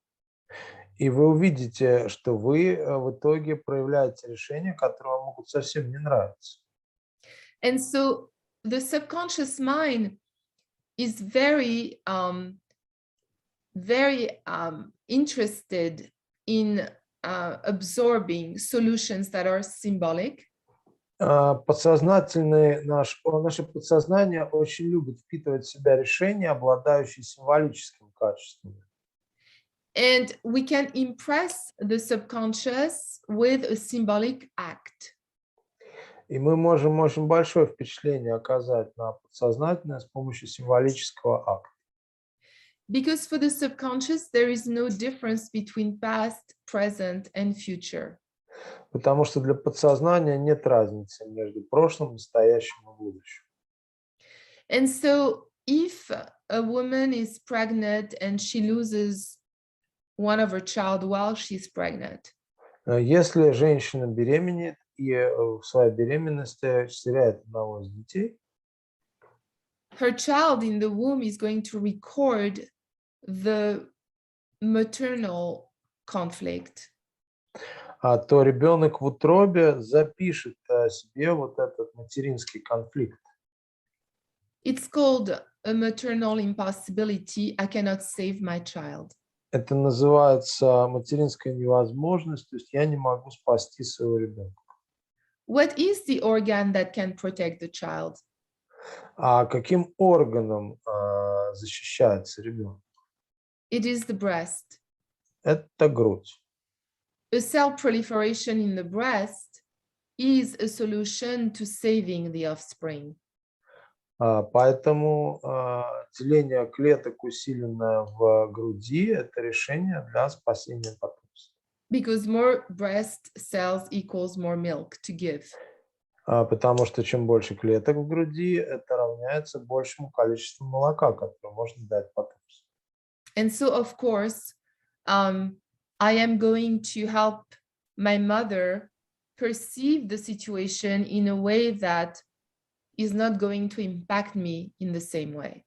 И вы увидите, что вы в итоге проявляете решения, которые вам могут совсем не нравиться. And so the subconscious mind is very interested in absorbing solutions that are symbolic. Наше подсознание очень любит впитывать в себя решения, обладающие символическими качествами. And we can impress the subconscious with a symbolic act. И мы можем очень большое впечатление оказать на подсознательное с помощью символического акта. Because for the subconscious, there is no difference between past, present, and future. Потому что для подсознания нет разницы между прошлым, настоящим и будущим. And so if a woman is pregnant and she loses one of her child while she's pregnant, если женщина беременеет и в своей беременности теряет одного из детей, her child in the womb is going to record the maternal conflict. то ребенок в утробе запишет себе вот этот материнский конфликт. It's called a maternal impossibility. I cannot save my child. Это называется материнская невозможность, то есть я не могу спасти своего ребенка. What is the organ that can protect the child? А каким органом защищается ребенок? It is the breast. Это грудь. A cell proliferation in the breast is a solution to saving the offspring. Поэтому деление клеток, усиленное в груди, это решение для спасения потомства. Because more breast cells equals more milk to give. Потому что чем больше клеток в груди, это равняется большему количеству молока, которое можно дать потомству. And so, of course, I am going to help my mother perceive the situation in a way that is not going to impact me in the same way.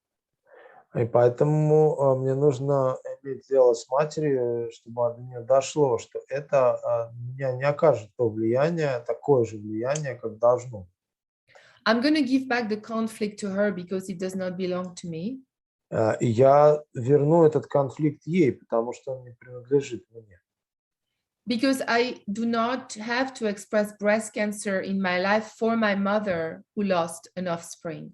И поэтому мне нужно иметь дело с матерью, чтобы до нее дошло, что это на меня не окажет то влияние, такое же влияние, как должно. I'm going to give back the conflict to her because it does not belong to me. И я верну этот конфликт ей, потому что он не принадлежит мне. Because I do not have to express breast cancer in my life for my mother who lost an offspring.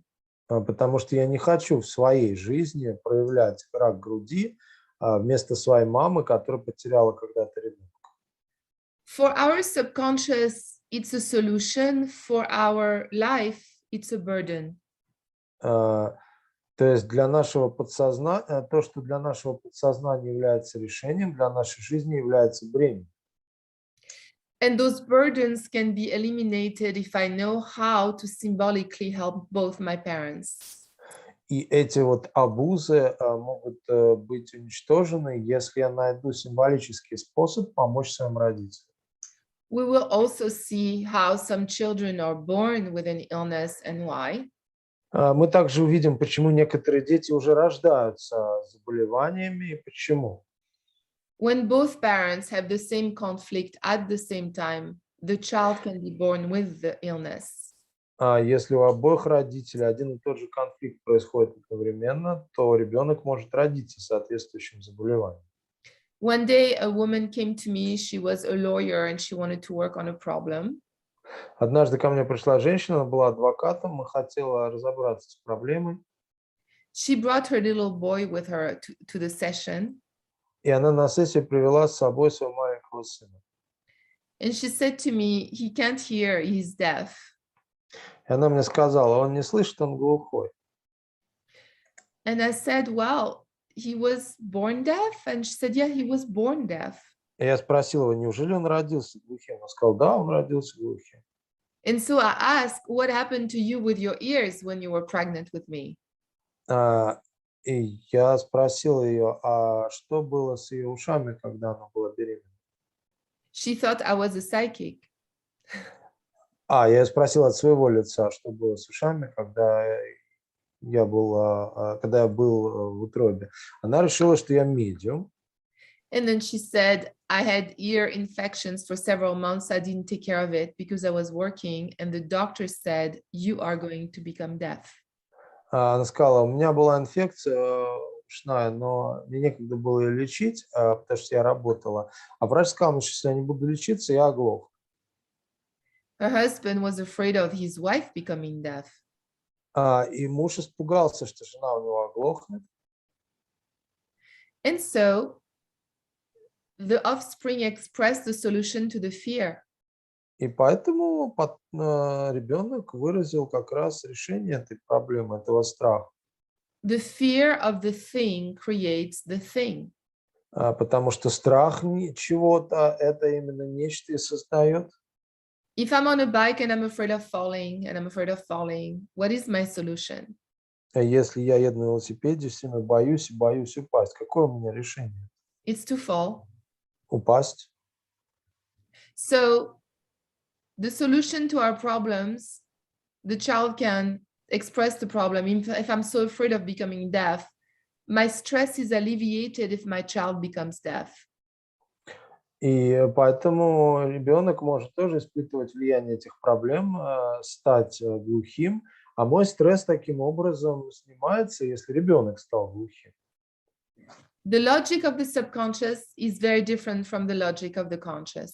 Потому что я не хочу в своей жизни проявлять рак груди вместо своей мамы, которая потеряла когда-то ребенка. For our subconscious, it's a solution. For our life, it's a burden. То есть для нашего подсознания, то, что для нашего подсознания является решением, для нашей жизни является бременем. And those burdens can be eliminated if I know how to symbolically help both my parents. И эти вот обузы могут быть уничтожены, если я найду символический способ помочь своим родителям. We will also see how some children are born with an illness and why. Мы также увидим, почему некоторые дети уже рождаются с заболеваниями и почему. When both parents have the same conflict at the same time, the child can be born with the illness. Если у обоих родителей один и тот же конфликт происходит одновременно, то ребенок может родиться с соответствующим заболеванием. One day, a woman came to me. She was a lawyer and she wanted to work on a problem. Однажды ко мне пришла женщина, она была адвокатом, и хотела разобраться с проблемой. She brought her little boy with her to the session. И она на сессию привела с собой своего маленького сына. And she said to me, he can't hear, he's deaf. И она мне сказала, он не слышит, он глухой. And I said, well, he was born deaf? And she said, yeah, he was born deaf. И я спросил его, неужели он родился глухим? Он сказал, да, он родился глухим. And so I asked, what happened to you with your ears when you were pregnant with me? И я спросил ее, а что было с ее ушами, когда она была беременна? She thought I was a psychic. Я спросил от своего лица, что было с ушами, когда я был в утробе. Она решила, что я медиум. And then she said, I had ear infections for several months. I didn't take care of it because I was working. And the doctor said, you are going to become deaf. Она сказала, у меня была инфекция ушная, но мне некогда было ее лечить, потому что я работала. А врач сказал, что если я не буду лечиться, я оглох. Her husband was afraid of his wife becoming deaf. И муж испугался, что жена у него оглохнет. And so the offspring expressed the solution to the fear. И поэтому ребенок выразил как раз решение этой проблемы, этого страха. The fear of the thing creates the thing. Потому что страх чего-то, это именно нечто и создает. If I'm on a bike and I'm afraid of falling, what is my solution? Если я еду на велосипеде, сильно боюсь упасть, какое у меня решение? It's to fall. Упасть. So the solution to our problems, the child can express the problem. If I'm so afraid of becoming deaf, my stress is alleviated if my child becomes deaf. И поэтому ребенок может тоже испытывать влияние этих проблем, стать глухим, а мой стресс таким образом снимается, если ребенок стал глухим. The logic of the subconscious is very different from the logic of the conscious.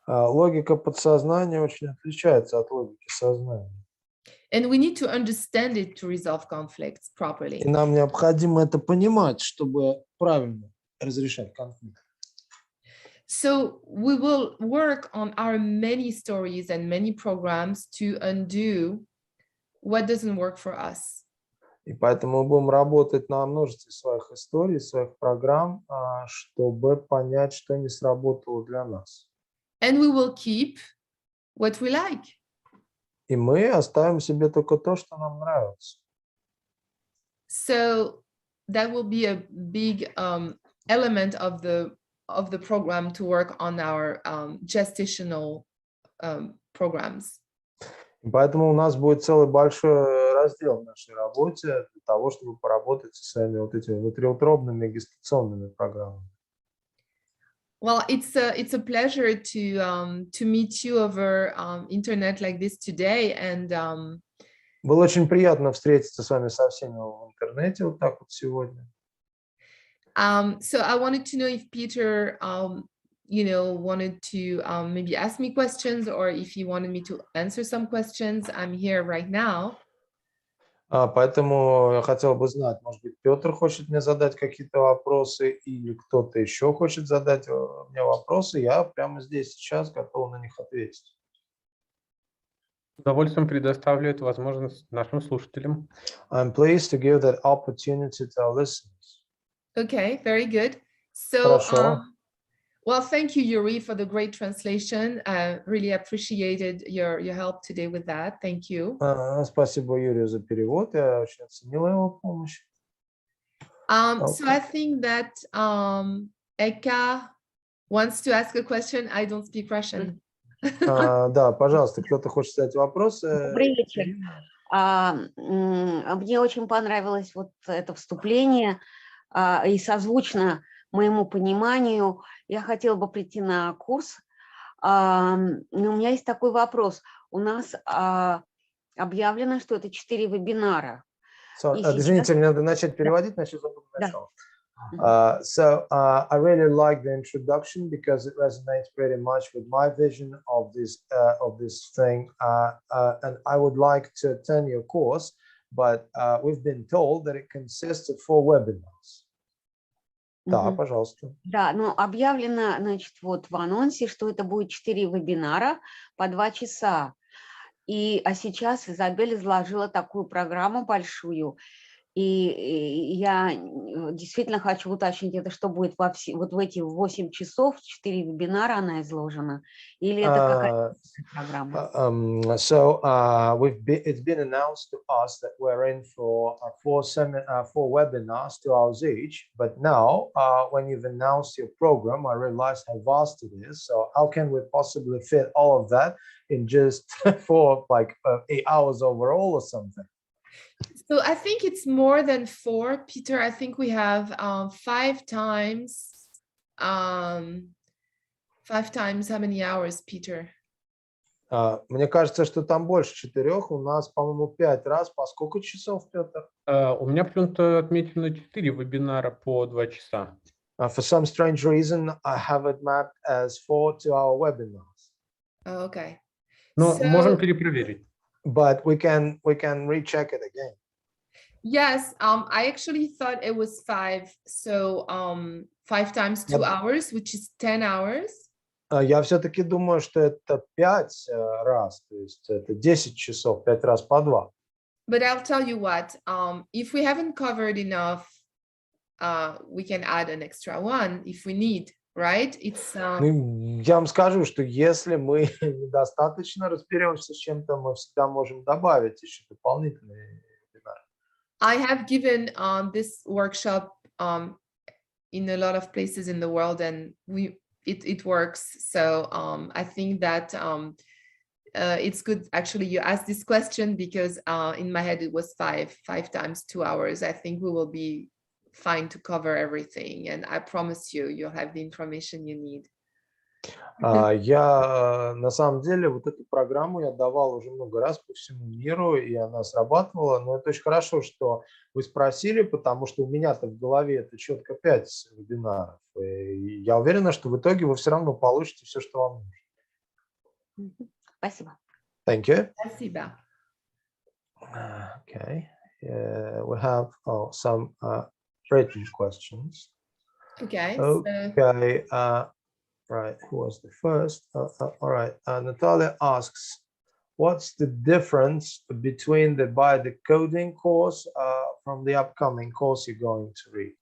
Логика подсознания очень отличается от логики сознания. And we need to understand it to resolve conflicts properly. И нам необходимо это понимать, чтобы правильно разрешать конфликты. So we will work on our many stories and many programs to undo what doesn't work for us. И поэтому мы будем работать на множестве своих историй, своих программ, чтобы понять, что не сработало для нас. And we will keep what we like. И мы оставим себе только то, что нам нравится. So that will be a big element of the program to work on our gestational programs. Поэтому у нас будет целый большой раздел в нашей работе для того, чтобы поработать с своими вот этими внутриутробными гестационными программами. Well, it's a pleasure to meet you over internet like this today, and Было очень приятно встретиться с вами со всеми в интернете вот так вот сегодня. So I wanted to know if Peter, wanted to maybe ask me questions, or if he wanted me to answer some questions. I'm here right now. Поэтому я хотел бы знать, может быть, Петр хочет мне задать какие-то вопросы, или кто-то еще хочет задать мне вопросы. Я прямо здесь сейчас готов на них ответить. С удовольствием предоставлю эту возможность нашим слушателям. I'm pleased to give that opportunity to our listeners. Okay, very good. So, Хорошо. well, thank you, Yuri, for the great translation. I really appreciated your help today with that. Thank you. Спасибо Юрию за перевод. Я очень оценила его помощь. So I think that Eka wants to ask a question. I don't speak Russian. Да, пожалуйста, кто-то хочет задать вопрос? Добрый вечер. Мне очень понравилось вот это вступление, и созвучно моему пониманию. Я хотела бы прийти на курс. Но у меня есть такой вопрос. У нас объявлено, что это 4 вебинара. Извините, мне надо начать переводить, начать сначала. So I really like the introduction because it resonates pretty much with my vision of this thing, and I would like to attend your course, but we've been told that it consists of 4 webinars. Да, пожалуйста. Да, но объявлено, значит, вот в анонсе, что это будет 4 вебинара по 2 часа. А сейчас Изабель изложила такую программу большую. И я действительно хочу уточнить, это что будет вот в эти 8 часов, 4 вебинара она изложена? Или это какая-то программа? So it's been announced to us that we're in for 4 webinars, 2 hours each. But now, when you've announced your program, I realized how vast it is. So how can we possibly fit all of that in just 4, 8 hours overall or something? So I think it's more than 4, Peter. I think we have 5 times. 5 times how many hours, Peter? Мне кажется, что там больше 4. У нас, по-моему, 5 раз. По сколько часов, Петр? У меня почему-то отмечено 4 вебинара по 2 часа. For some strange reason, I have it mapped as 4 2-hour webinars. Oh, okay. Но можем перепроверить. But we can recheck it again. Yes, I actually thought it was 5. So 5 times 2 hours, which is 10 hours. Я все-таки думаю, что это 5 раз, то есть это 10 часов, 5 раз по 2. But I'll tell you what, if we haven't covered enough, we can add an extra one if we need, right? It's. Я вам скажу, что если мы недостаточно разберемся с чем-то, мы всегда можем добавить еще дополнительные вебинары. I have given this workshop in a lot of places in the world, and it works. So I think that it's good actually you asked this question, because in my head it was 5 times 2 hours. I think we will be fine to cover everything, and I promise you'll have the information you need. Я на самом деле вот эту программу я давал уже много раз по всему миру, и она срабатывала. Но это очень хорошо, что вы спросили, потому что у меня-то в голове это четко 5 вебинаров. И я уверена, что в итоге вы все равно получите все, что вам нужно. Спасибо. Thank you. Спасибо. Okay. We have some written questions. Okay. Okay. Right, who was the first? All right, Natalia asks, what's the difference between the biodecoding course from the upcoming course you're going to read?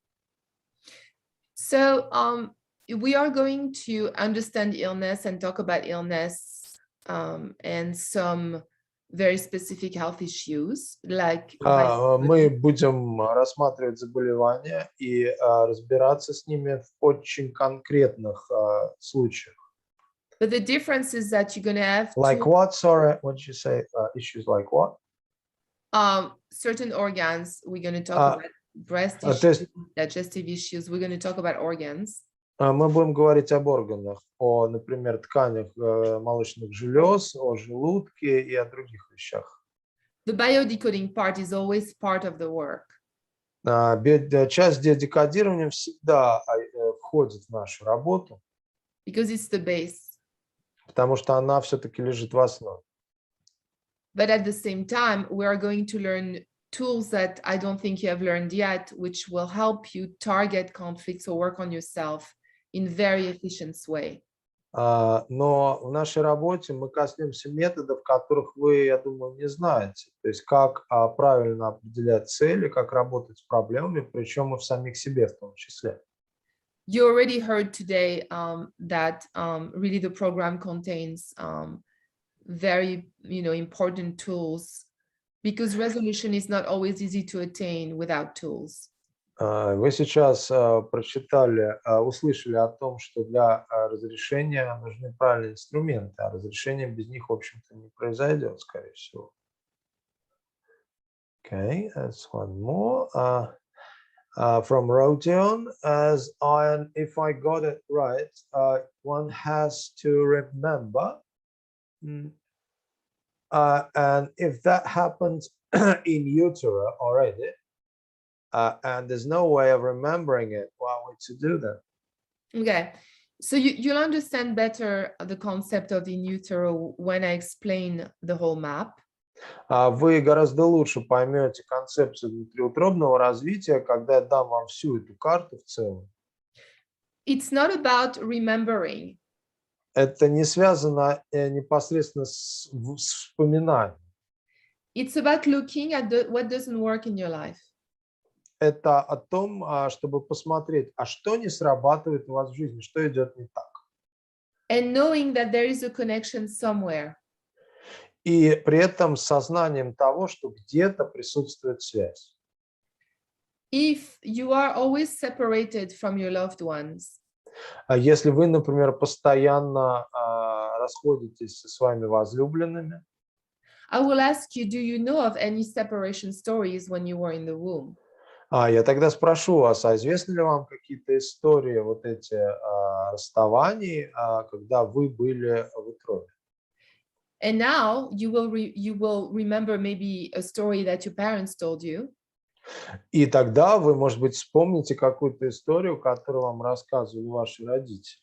So we are going to understand illness and talk about illness and some very specific health issues, like Мы будем рассматривать заболевания и разбираться с ними в очень конкретных случаях. but the difference is that you're going to have Like what? Sorry, what did you say? Issues like what? certain organs. We're going to talk about breast issues, digestive issues. We're going to talk about organs. Мы будем говорить об органах, о, например, тканях молочных желез, о желудке и о других вещах. The biodecoding part is always part of the work. Часть биодекодирования всегда входит в нашу работу, Because it's the base. потому что она все-таки лежит в основе. But at the same time, we are going to learn tools that I don't think you have learned yet, which will help you target conflicts or work on yourself in very efficient way. Но в нашей работе мы коснемся методов, которых вы, я думаю, не знаете. То есть как правильно определять цели, как работать с проблемами, причем и в самих себе в том числе. You already heard today that really the program contains very, important tools, because resolution is not always easy to attain without tools. Вы сейчас прочитали, услышали о том, что для разрешения нужны правильные инструменты, а разрешение без них, в общем-то, не произойдет, скорее всего. Okay, that's one more. From Rodion, if I got it right, one has to remember, and if that happens in utero already, and there's no way of remembering it, what would you do then? Okay, so you'll understand better the concept of in utero when I explain the whole map. Вы гораздо лучше поймете концепцию внутриутробного развития, когда я дам вам всю эту карту в целом. It's not about remembering. Это не связано непосредственно с вспоминанием. It's about looking at what doesn't work in your life. Это о том, чтобы посмотреть, а что не срабатывает у вас в жизни, что идет не так. And knowing that there is a connection somewhere. И при этом с сознанием того, что где-то присутствует связь. If you are always separated from your loved ones. Если вы, например, постоянно расходитесь со своими возлюбленными, I will ask you, do you know of any separation stories when you were in the womb? Я тогда спрошу вас, а известны ли вам какие-то истории вот эти расставаний, когда вы были в утробе? And now you will remember maybe a story that your parents told you. И тогда вы, может быть, вспомните какую-то историю, которую вам рассказывали ваши родители.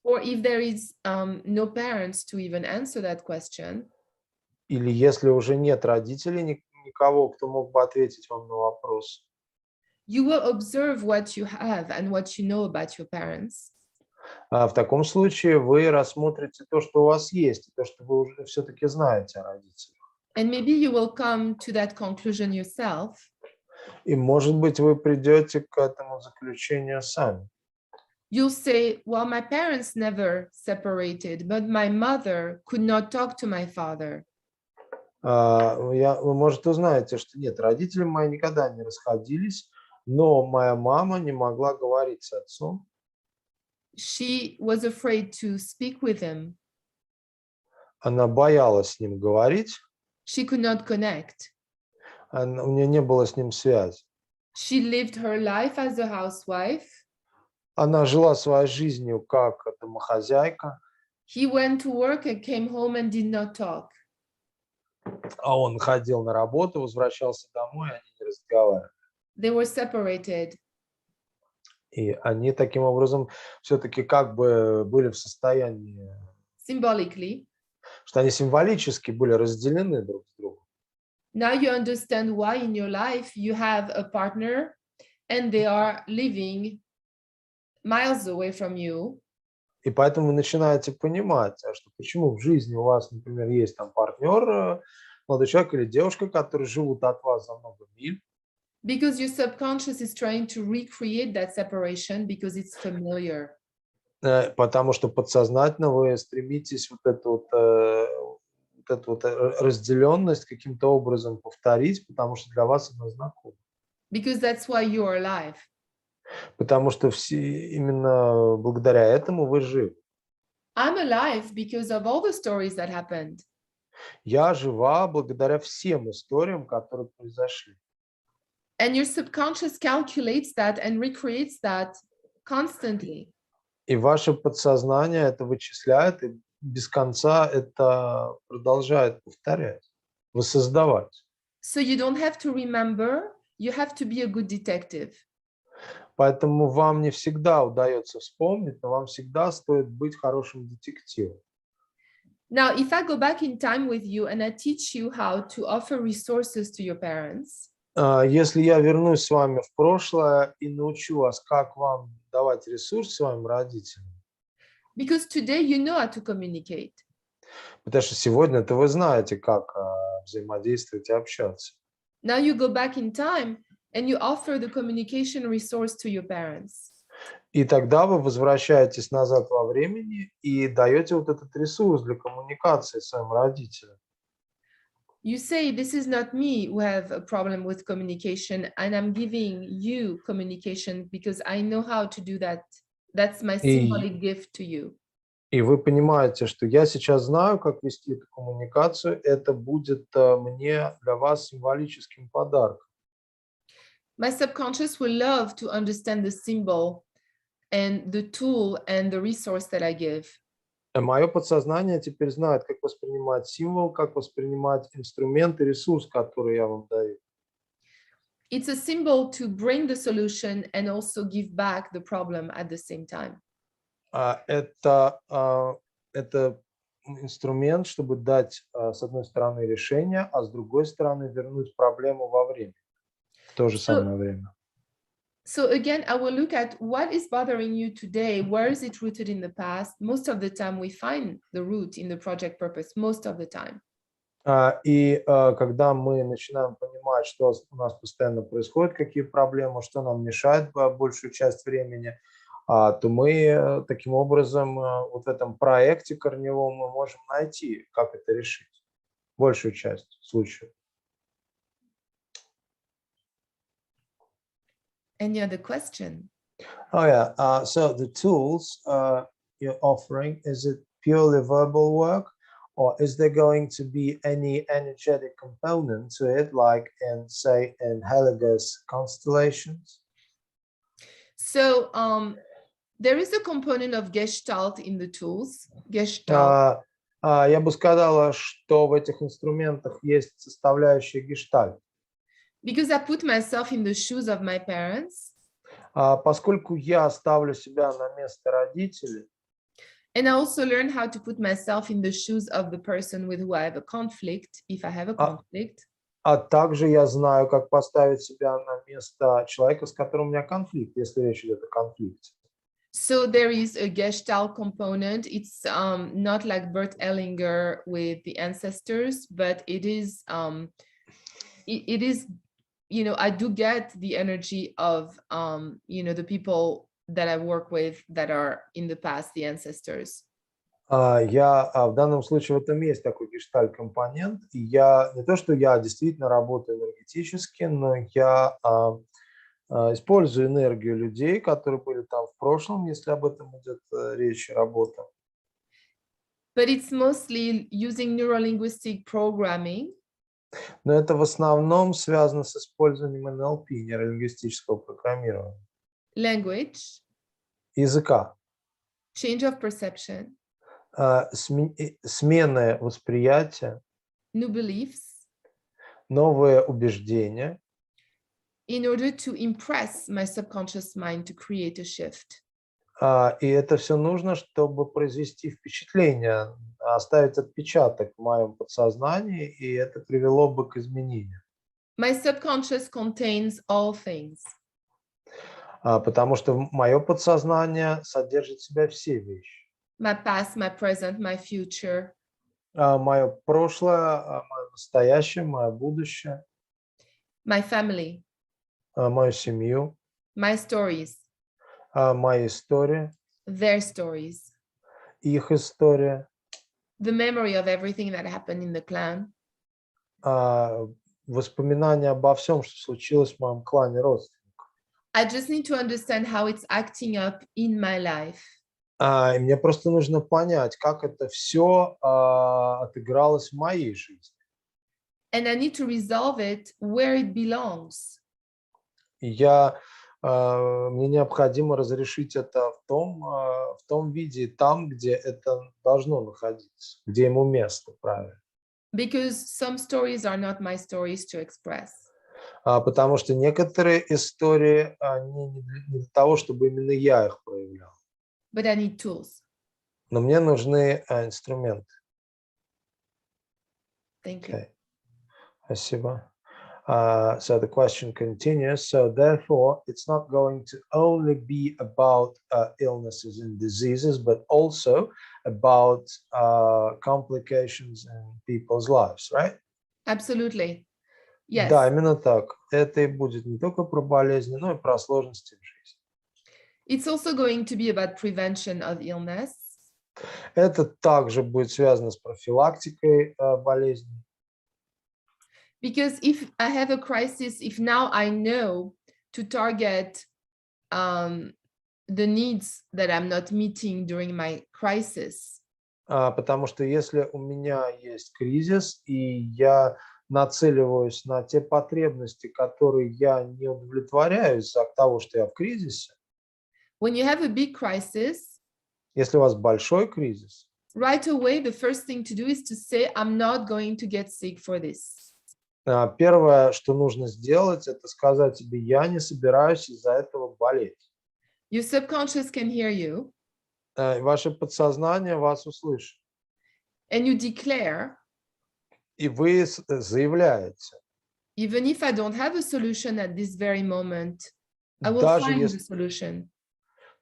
Or if there is no parents to even answer that question. Или если уже нет родителей, никого, кто мог бы ответить вам на вопрос. You will observe what you have and what you know about your parents. В таком случае вы рассмотрите то, что у вас есть, и то, что вы уже все-таки знаете о родителях. And maybe you will come to that conclusion yourself. И, может быть, вы придете к этому заключению сами. You'll say, well, my parents never separated, but my mother could not talk to my father. Вы, может, узнаете, что нет, родители мои никогда не расходились, но моя мама не могла говорить с отцом. She was afraid to speak with him. Она боялась с ним говорить. She could not connect. У нее не было с ним связи. She lived her life as a housewife. Она жила своей жизнью как домохозяйка. He went to work and came home and did not talk. А он ходил на работу, возвращался домой, и они не разговаривали. They were separated. И они таким образом все-таки как бы были в состоянии, Symbolically. что они символически были разделены друг с другом. Now you understand why in your life you have a partner and they are living miles away from you. И поэтому вы начинаете понимать, что почему в жизни у вас, например, есть там партнер, молодой человек или девушка, которые живут от вас за много миль. Because your subconscious is trying to recreate that separation because it's familiar. Потому что подсознательно вы стремитесь вот это вот вот эту вот разделенность каким-то образом повторить, потому что для вас она знакома. Because that's why you are alive. Потому что именно благодаря этому вы живы. I'm alive because of all the stories that happened. Я жива благодаря всем историям, которые произошли. And your subconscious calculates that and recreates that constantly. И ваше подсознание это вычисляет и без конца это продолжает повторять, воссоздавать. So you don't have to remember, you have to be a good detective. Поэтому вам не всегда удается вспомнить, но вам всегда стоит быть хорошим детективом. Now, if I go back in time with you and I teach you how to offer resources to your parents, Если я вернусь с вами в прошлое и научу вас, как вам давать ресурс своим родителям, because today you know how to communicate. потому что сегодня-то вы знаете, как взаимодействовать и общаться. Now you go back in time and you offer the communication resource to your parents. И тогда вы возвращаетесь назад во времени и даете вот этот ресурс для коммуникации своим родителям. You say, this is not me who have a problem with communication, and I'm giving you communication because I know how to do that. That's my symbolic gift to you. И вы понимаете, что я сейчас знаю, как вести эту коммуникацию. Это будет мне для вас символическим подарком. My subconscious will love to understand the symbol and the tool and the resource that I give. Мое подсознание теперь знает, как воспринимать символ, как воспринимать инструмент и ресурс, который я вам даю. It's a symbol to bring the solution and also give back the problem at the same time. Это инструмент, чтобы дать, с одной стороны, решение, а с другой стороны, вернуть проблему во время, в то же самое время. So again, I will look at what is bothering you today. Where is it rooted in the past? Most of the time we find the root in the project purpose, most of the time. И когда мы начинаем понимать, что у нас постоянно происходит, какие проблемы, что нам мешает большую часть времени, то мы таким образом вот в этом проекте корневом мы можем найти, как это решить, большую часть случаев. Any other question? Oh yeah, so the tools you're offering, is it purely verbal work, or is there going to be any energetic component to it, like in, say, in Helga's constellations? So there is a component of Gestalt in the tools. Gestalt. Я бы сказала, что в этих инструментах есть составляющая гештальт. Because I put myself in the shoes of my parents. Поскольку я ставлю себя на место родителей. And I also learn how to put myself in the shoes of the person with who I have a conflict, if I have a conflict. А также я знаю, как поставить себя на место человека, с которым у меня конфликт, если речь идет о конфликте. So there is a Gestalt component. It's not like Bert Hellinger with the ancestors, but it is, you know, I do get the energy of, you know, the people that I work with that are in the past, the ancestors. В данном случае в этом есть такой гештальт-компонент. И я не то, что я действительно работаю энергетически, но я использую энергию людей, которые были там в прошлом, если об этом идет речь и работа. But it's mostly using neurolinguistic programming. Но это в основном связано с использованием НЛП, нейролингвистического программирования. Language. Языка. Change of perception. Смены восприятия. New beliefs. Новые убеждения. In order to impress my subconscious mind to create a shift. И это все нужно, чтобы произвести впечатление, оставить отпечаток в моем подсознании, и это привело бы к изменению. My subconscious contains all things. Потому что мое подсознание содержит в себя все вещи. My past, my present, my future. Мое прошлое, мое настоящее, мое будущее. My family. Мою семью. My stories. Моя история. Their stories. Их история. the memory of everything that happened in the clan. Воспоминания обо всем, что случилось в моем клане родственников. I just need to understand how it's acting up in my life. И мне просто нужно понять, как это все отыгралось в моей жизни. And I need to resolve it where it belongs. И мне необходимо разрешить это в том виде, там, где это должно находиться, где ему место, правильно. Because some stories are not my stories to express. Потому что некоторые истории, они не для того, чтобы именно я их проявлял. But I need tools. Но мне нужны инструменты. Thank you. Okay. Спасибо. So the question continues. So therefore, it's not going to only be about illnesses and diseases, but also about complications in people's lives, right? Absolutely. Yes. Да, именно так. Это и будет не только про болезни, но и про сложности в жизни. It's also going to be about prevention of illness. Это также будет связано с профилактикой болезней. Because if I have a crisis, if now I know to target the needs that I'm not meeting during my crisis. Потому что если у меня есть кризис, и я нацеливаюсь на те потребности, которые я не удовлетворяю из-за того, что я в кризисе. When you have a big crisis, если у вас большой кризис, right away, the first thing to do is to say, I'm not going to get sick for this. Первое, что нужно сделать, это сказать себе, я не собираюсь из-за этого болеть. Your subconscious can hear you. Ваше подсознание вас услышит. And you declare, и вы заявляете, even if I don't have a solution at this very moment, I will find the solution.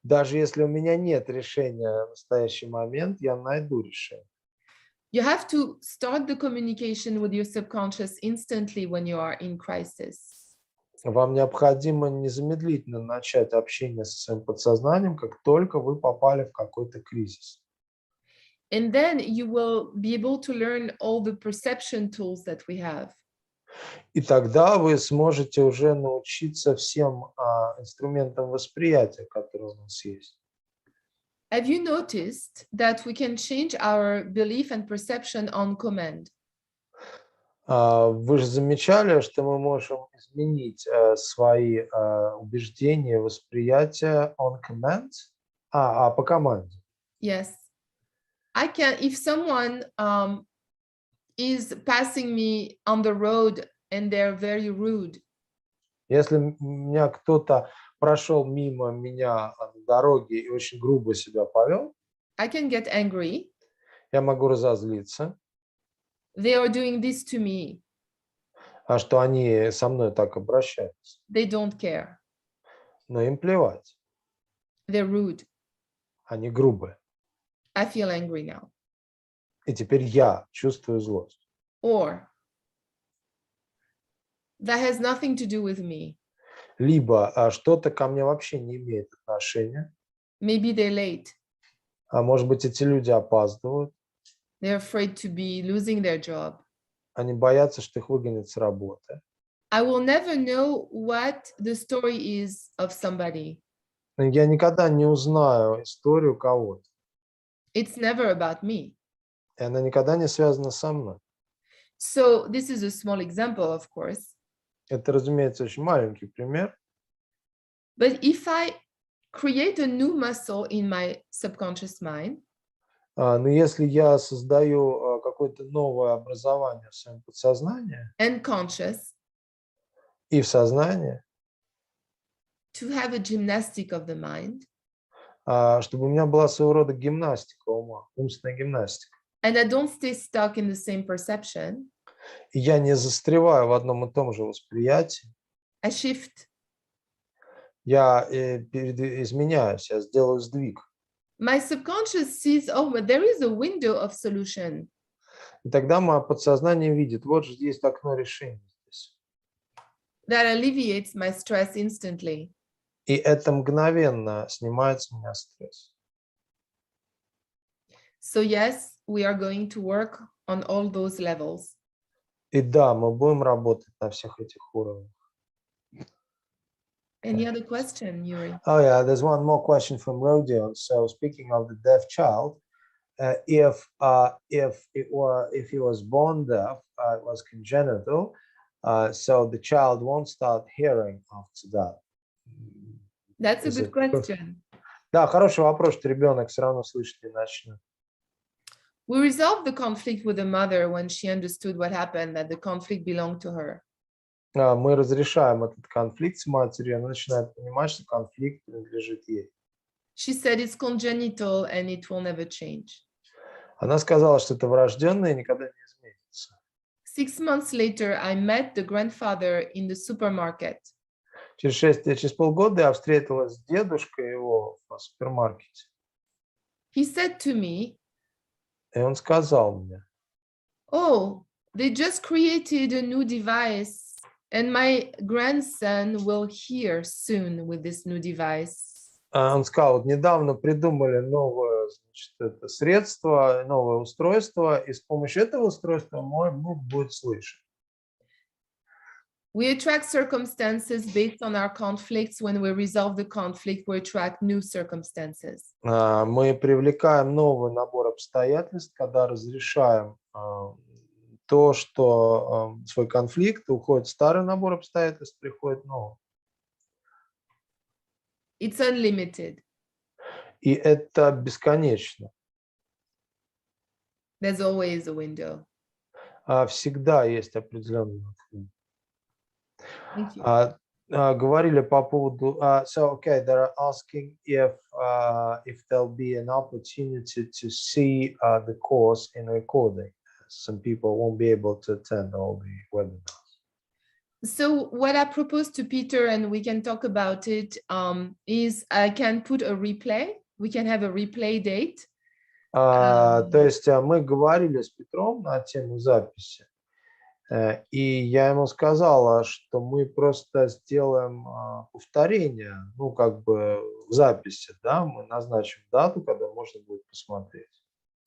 Даже если у меня нет решения в настоящий момент, я найду решение. You have to start the communication with your subconscious instantly when you are in crisis. Вам необходимо незамедлительно начать общение со своим подсознанием, как только вы попали в какой-то кризис. And then you will be able to learn all the perception tools that we have. И тогда вы сможете уже научиться всем инструментам восприятия, которые у нас есть. Have you noticed that we can change our belief and perception on command? Вы же замечали, что мы можем изменить свои убеждения, восприятия on command? По команде. Yes. I can, if someone is passing me on the road and they're very rude. Если меня кто-то прошел мимо меня на дороге и очень грубо себя повел, I can get angry. я могу разозлиться. They are doing this to me. Что они со мной так обращаются. They don't care. Но им плевать. They're rude. Они грубые. I feel angry now. И теперь я чувствую злость. Or that has nothing to do with me. Либо что-то ко мне вообще не имеет отношения. Maybe they're late. Может быть, эти люди опаздывают. They're afraid to be losing their job. Они боятся, что их выгонят с работы. I will never know what the story is of somebody. Я никогда не узнаю историю кого-то. It's never about me. И она никогда не связана со мной. So this is a small example, of course. Это, разумеется, очень маленький пример. But if I create a new muscle in my subconscious mind, но если я создаю какое-то новое образование в своем подсознании and conscious, и в сознании, to have a gymnastic of the mind, чтобы у меня была своего рода гимнастика ума, умственная гимнастика. and I don't stay stuck in the same perception, И я не застреваю в одном и том же восприятии. I shift. Я изменяюсь, я сделаю сдвиг. My subconscious sees, oh, but there is a window of solution. И тогда мое подсознание видит, вот же есть окно решения здесь. That alleviates my stress instantly. И это мгновенно снимает с меня стресс. So yes, we are going to work on all those levels. И да, мы будем работать на всех этих уровнях. Any other question, Yuri? Oh yeah, there's one more question from Rodion. So speaking of the deaf child, if he was born deaf, it was congenital, so the child won't start hearing after that. That's a good question. Да, хороший вопрос, что ребенок все равно слышит не начнет. We resolved the conflict with the mother when she understood what happened, that the conflict belonged to her. Мы разрешаем этот конфликт с матерью, она начинает понимать, что конфликт принадлежит ей. She said it's congenital and it will never change. Она сказала, что это врожденное и никогда не изменится. 6 months later, I met the grandfather in the supermarket. Через полгода я встретилась с дедушкой его в супермаркете. He said to me, И он сказал мне: "Oh, they just created a new device and my grandson will hear soon with this new device." Он сказал: вот недавно придумали новое, значит, это средство, новое устройство, и с помощью этого устройства мой внук будет слышать. We attract circumstances based on our conflicts. When we resolve the conflict, we attract new circumstances. Мы привлекаем новый набор обстоятельств, когда разрешаем то, что свой конфликт, уходит старый набор обстоятельств, приходит новый. It's unlimited. И это бесконечно. There's always a window. Всегда есть определенный отклик. Thank you. Говорили по поводу, so okay, they're asking if there'll be an opportunity to see the course in recording. Some people won't be able to attend all the webinars. So what I propose to Peter, and we can talk about it, is I can put a replay. We can have a replay date. То есть мы говорили с Петром на тему записи, и я ему сказала, что мы просто сделаем повторение, ну как бы в записи, да, мы назначим дату, когда можно будет посмотреть.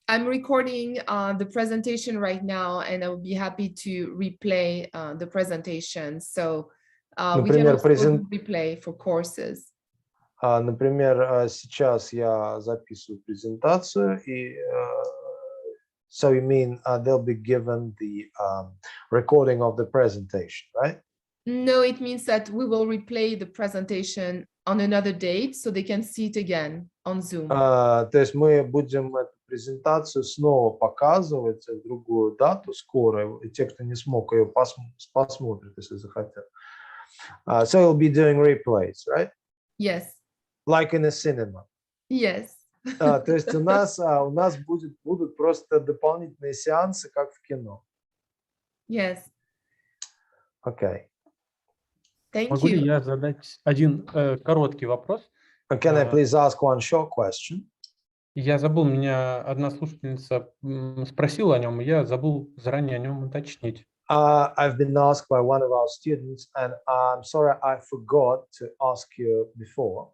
I'm recording the presentation right now, and I will be happy to replay the presentation. So we can also do replay for courses. Например, сейчас я записываю презентацию, и so you mean they'll be given the recording of the presentation, right? No, it means that we will replay the presentation on another date, so they can see it again on Zoom. То есть мы будем эту презентацию снова показывать в другую дату скоро, и те, кто не смог, ее посмотрят, если захотят. So you'll be doing replays, right? Yes. Like in a cinema. Yes. То есть у нас будут просто дополнительные сеансы, как в кино. Yes. Okay. Thank Могу ли you. я задать один короткий вопрос? Can I please ask one short question? Я забыл, меня одна слушательница спросила о нем, и я забыл заранее о нем уточнить. I've been asked by one of our students, and I'm sorry I forgot to ask you before.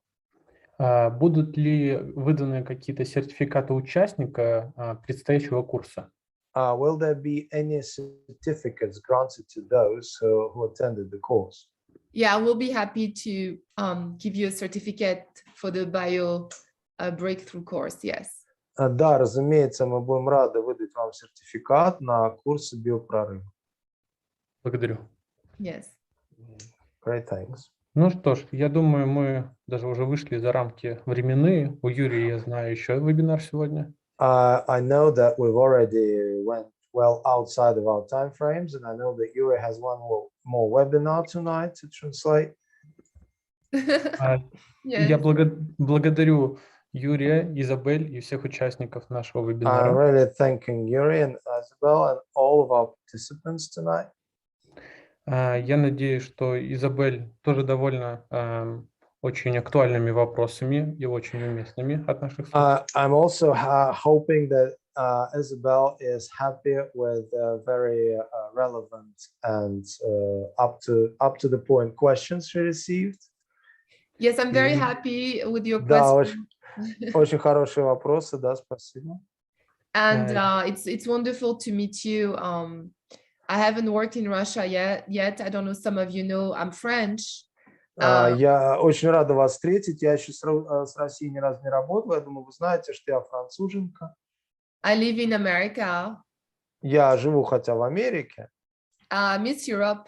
Будут ли выданы какие-то сертификаты участника предстоящего курса? Will there be any certificates granted to those who attended the course? Yeah, we'll be happy to give you a certificate for the bio breakthrough course. Yes. Да, разумеется, мы будем рады выдать вам сертификат на курсы биопрорыва. Благодарю. Yes. Great, thanks. Ну что ж, я думаю, мы даже уже вышли за рамки временные. У Юрия, я знаю, еще вебинар сегодня. I know that we've already went well outside of our time frames, and I know that Yuri has one more webinar tonight to translate. Я благодарю Юрия, Изабель и всех участников нашего вебинара. I'm really thanking Yuri and Isabel and all of our participants tonight. Я надеюсь, что Изабель тоже довольна очень актуальными вопросами и очень уместными от наших слушателей. I'm also hoping that Isabel is happy with very relevant and up to the point questions she received. Yes, I'm very happy with your Да, question. очень хорошие вопросы, да, спасибо. And it's wonderful to meet you. I haven't worked in Russia yet. I don't know, some of you know, I'm French. Я очень рада вас встретить. Я еще с Россией ни разу не работал. Я думаю, вы знаете, что я француженка. I live in America. Я живу хотя в Америке. Miss Europe.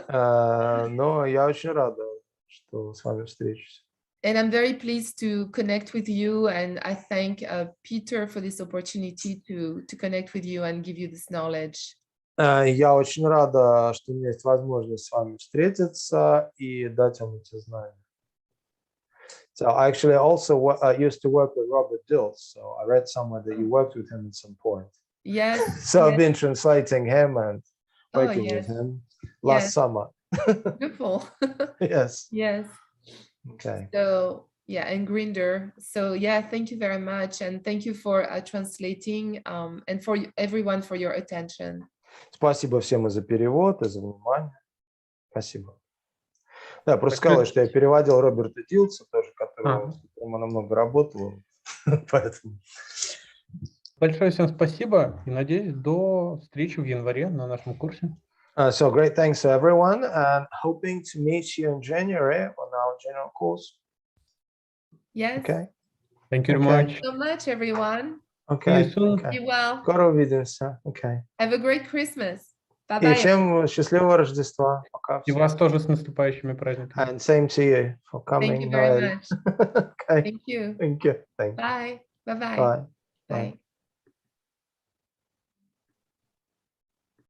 Но я очень рада, что с вами встречусь. And I'm very pleased to connect with you. And I thank Peter for this opportunity to connect with you and give you this knowledge. Я очень рада, что у меня есть возможность с вами встретиться и дать вам эти знания. So I actually also used to work with Robert Dills. So I read somewhere that you worked with him at some point. Yes. So I've been translating him and working with yes. him last summer. Beautiful. Yes. Yes. Okay. So yeah, and Grinder. So yeah, thank you very much, and thank you for translating, and for everyone for your attention. Спасибо всем и за перевод, и за внимание. Спасибо. Да, просто сказала, что я переводил Роберта Дилса, тоже, которого много работал. Поэтому. Большое всем спасибо и надеюсь, до встречи в январе на нашем курсе. So great thanks to everyone and hoping to meet you in January on our general course. Yes. Okay. Thank you very much. Thank you so much, everyone. Okay. See you soon. Okay. Be well. Скоро увидимся. Okay. Have a great Christmas. И Bye-bye. всем счастливого Рождества. Пока. И вас тоже с наступающими праздниками. And same to you for coming. Thank you very Noel. much. Okay. Thank you. Thank you. Thank you. Bye. Bye-bye. Bye. Bye. Bye.